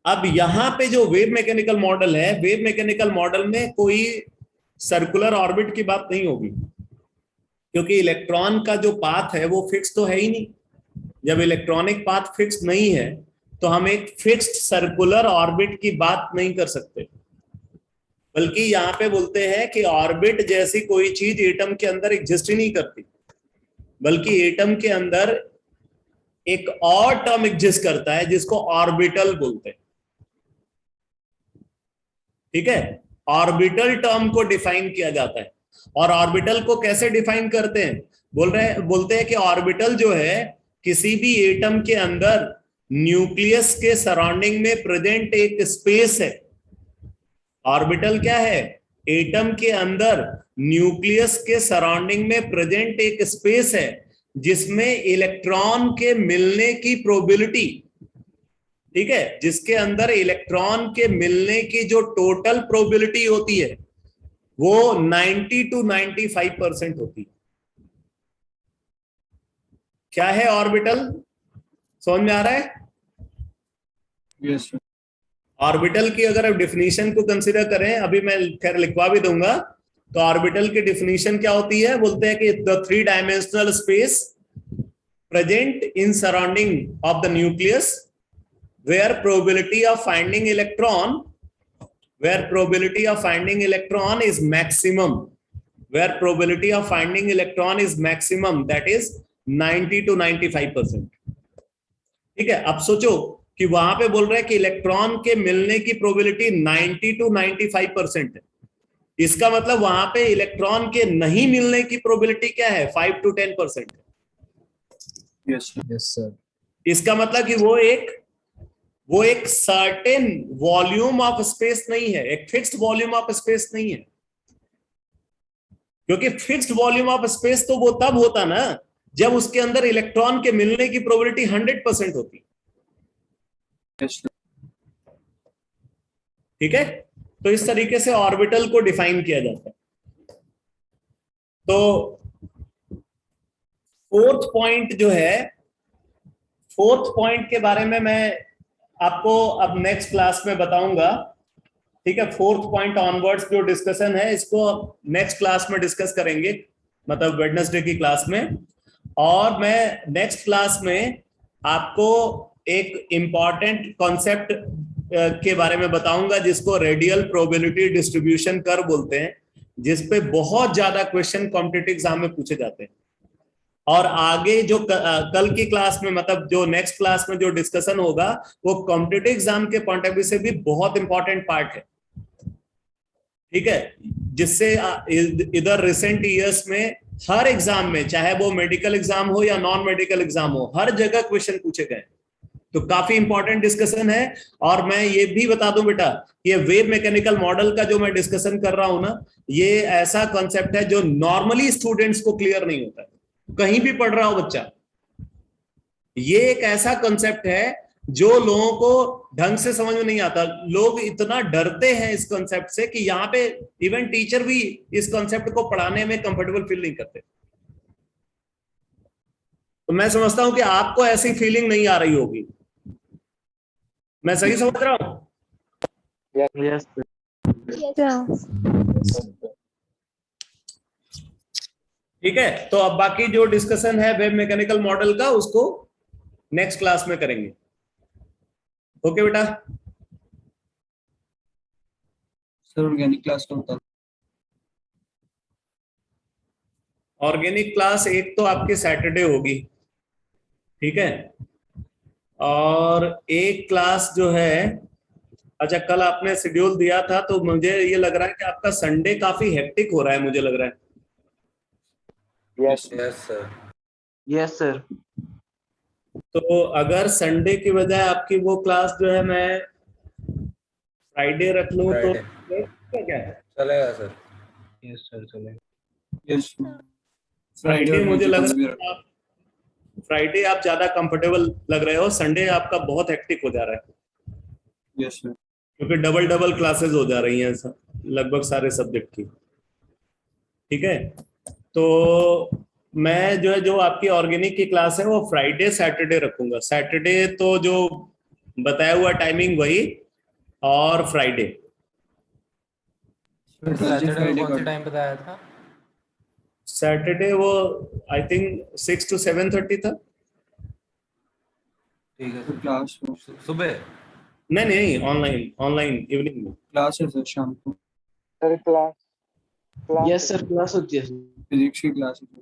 अब यहाँ पे जो वेव मैकेनिकल मॉडल है, वेव मैकेनिकल मॉडल में कोई सर्कुलर ऑर्बिट की बात नहीं होगी, क्योंकि इलेक्ट्रॉन का जो पाथ है वो फिक्स तो है ही नहीं. जब इलेक्ट्रॉनिक पाथ फिक्स नहीं है तो हम एक फिक्स्ड सर्कुलर ऑर्बिट की बात नहीं कर सकते. बल्कि यहाँ पे बोलते हैं कि ऑर्बिट जैसी कोई चीज एटम के अंदर एग्जिस्ट ही नहीं करती, बल्कि एटम के अंदर एक और टर्म एग्जिस्ट करता है जिसको ऑर्बिटल बोलते हैं. ठीक है, ऑर्बिटल टर्म को डिफाइन किया जाता है. और ऑर्बिटल को कैसे डिफाइन करते हैं? बोलते हैं कि ऑर्बिटल जो है किसी भी एटम के अंदर न्यूक्लियस के सराउंडिंग में प्रेजेंट एक स्पेस है। ऑर्बिटल क्या है? एटम के अंदर न्यूक्लियस के सराउंडिंग में प्रेजेंट एक स्पेस है जिसमें इलेक्ट्रॉन के मिलने की प्रोबेबिलिटी, ठीक है, जिसके अंदर इलेक्ट्रॉन के मिलने की जो टोटल प्रोबेबिलिटी होती है वो 90 to 95% होती है। क्या है ऑर्बिटल? समझ में आ रहा है? Yes sir. ऑर्बिटल की अगर आप डिफिनीशन को कंसीडर करें, अभी मैं खैर लिखवा भी दूंगा, तो ऑर्बिटल की डिफिनीशन क्या होती है? बोलते हैं कि the 3 dimensional space present in surrounding of the nucleus where probability of finding electron is maximum, where probability of finding electron is maximum, that is 90 to 95%। ठीक है, अब सोचो कि वहां पे बोल रहे हैं कि इलेक्ट्रॉन के मिलने की प्रोबेबिलिटी 90 to 95% है। इसका मतलब वहां पे इलेक्ट्रॉन के नहीं मिलने की प्रोबेबिलिटी क्या है? 5 to 10% है। Yes sir. Yes, sir. इसका मतलब कि वो एक सर्टेन वॉल्यूम ऑफ स्पेस नहीं है, एक फिक्स्ड वॉल्यूम ऑफ स्पेस नहीं है, क्योंकि फिक्स्ड वॉल्यूम ऑफ स्पेस तो वो तब होता ना जब उसके अंदर इलेक्ट्रॉन के मिलने की प्रोबेबिलिटी 100% होती। Yes sir. ठीक है, तो इस तरीके से ऑर्बिटल को डिफाइन किया जाता है। तो फोर्थ पॉइंट के बारे में मैं आपको अब नेक्स्ट क्लास में बताऊंगा। ठीक है, फोर्थ पॉइंट ऑनवर्ड्स जो डिस्कशन है इसको नेक्स्ट क्लास में डिस्कस करेंगे, मतलब वेडनेसडे की क्लास में। और मैं नेक्स्ट क्लास में आपको एक इंपॉर्टेंट कॉन्सेप्ट के बारे में बताऊंगा जिसको रेडियल प्रोबेबिलिटी डिस्ट्रीब्यूशन कर्व बोलते हैं, जिसपे बहुत ज्यादा क्वेश्चन कॉम्पिटिटिव एग्जाम में पूछे जाते हैं। और आगे जो कल की क्लास में, मतलब जो नेक्स्ट क्लास में जो डिस्कशन होगा वो कॉम्पिटिटिव एग्जाम के पॉइंट ऑफ व्यू से भी बहुत इंपॉर्टेंट पार्ट है। ठीक है, जिससे इधर रिसेंट ईयर्स में हर एग्जाम में, चाहे वो मेडिकल एग्जाम हो या नॉन मेडिकल एग्जाम हो, हर जगह क्वेश्चन पूछे गए। तो काफी इंपॉर्टेंट डिस्कशन है। और मैं ये भी बता दूं बेटा, ये वेव मैकेनिकल मॉडल का जो मैं डिस्कशन कर रहा हूं ना, ये ऐसा कॉन्सेप्ट है जो नॉर्मली स्टूडेंट्स को क्लियर नहीं होता है, कहीं भी पढ़ रहा हो बच्चा। ये एक ऐसा कॉन्सेप्ट है जो लोगों को ढंग से समझ में नहीं आता। लोग इतना डरते हैं इस कॉन्सेप्ट से कि यहाँ पे इवन टीचर भी इस कॉन्सेप्ट को पढ़ाने में कंफर्टेबल फील नहीं करते। तो मैं समझता हूं कि आपको ऐसी फीलिंग नहीं आ रही होगी। मैं सही समझ रहा हूं? Yes, sir. Yes, sir. ठीक है, तो अब बाकी जो डिस्कशन है वेव मैकेनिकल मॉडल का उसको नेक्स्ट क्लास में करेंगे। ओके बेटा? सर ऑर्गेनिक क्लास का बता। ऑर्गेनिक क्लास एक तो आपकी सैटरडे होगी, ठीक है, और एक क्लास जो है, अच्छा कल आपने शेड्यूल दिया था तो मुझे ये लग रहा है कि आपका संडे काफी हेक्टिक हो रहा है, मुझे लग रहा है। Yes. Yes, sir. तो अगर संडे की बजाय आपकी वो क्लास जो है मैं फ्राइडे रख लूं तो क्या है? चलेगा सर। Yes, sir. चलेगा। यस। फ्राइडे मुझे लग भी रहा है फ्राइडे आप ज्यादा कंफर्टेबल लग रहे हो, संडे आपका बहुत हेक्टिक हो जा रहा है। Yes sir. क्योंकि डबल क्लासेस हो जा रही हैं लगभग सारे सब्जेक्ट की। ठीक है, तो मैं जो आपकी ऑर्गेनिक की क्लास है वो फ्राइडे सैटरडे रखूंगा। सैटरडे तो जो बताया हुआ टाइमिंग वही, और फ्राइडे। सैटरडे कौन सा टाइम बताया था? सैटरडे वो आई थिंक 6 to 7:30 था। ठीक है तो क्लास सुबह। नहीं, ऑनलाइन इवनिंग में। क्लास है सर शाम को। Sir class yes sir, class होती है। फिजिक्स की क्लास है।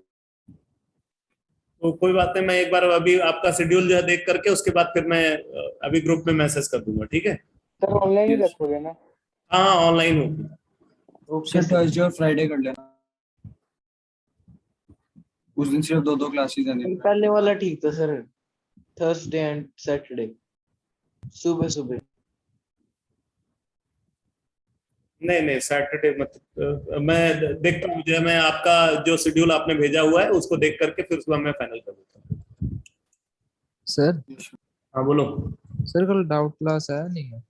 तो कोई बात नहीं, मैं एक बार अभी आपका शेड्यूल जो है देख करके उसके बाद फिर मैं अभी ग्रुप में मैसेज कर दूंगा। ठीक है सर, ऑनलाइन ही रखोगे ना? हाँ, ऑनलाइन होगी। सर थर्सडे और फ्राइडे कर लेना, उस दिन सिर्फ 2 क्लासेस हैं। पहले वाला ठीक था सर, थर्सडे एंड सैटरडे सुबह सुबह। नहीं नहीं सैटरडे मत, मैं देखता हूँ, मुझे, मैं आपका जो शेड्यूल आपने भेजा हुआ है उसको देख करके फिर सुबह मैं फाइनल कर देता हूँ। सर हाँ बोलो। सर कल डाउट क्लास है नहीं है?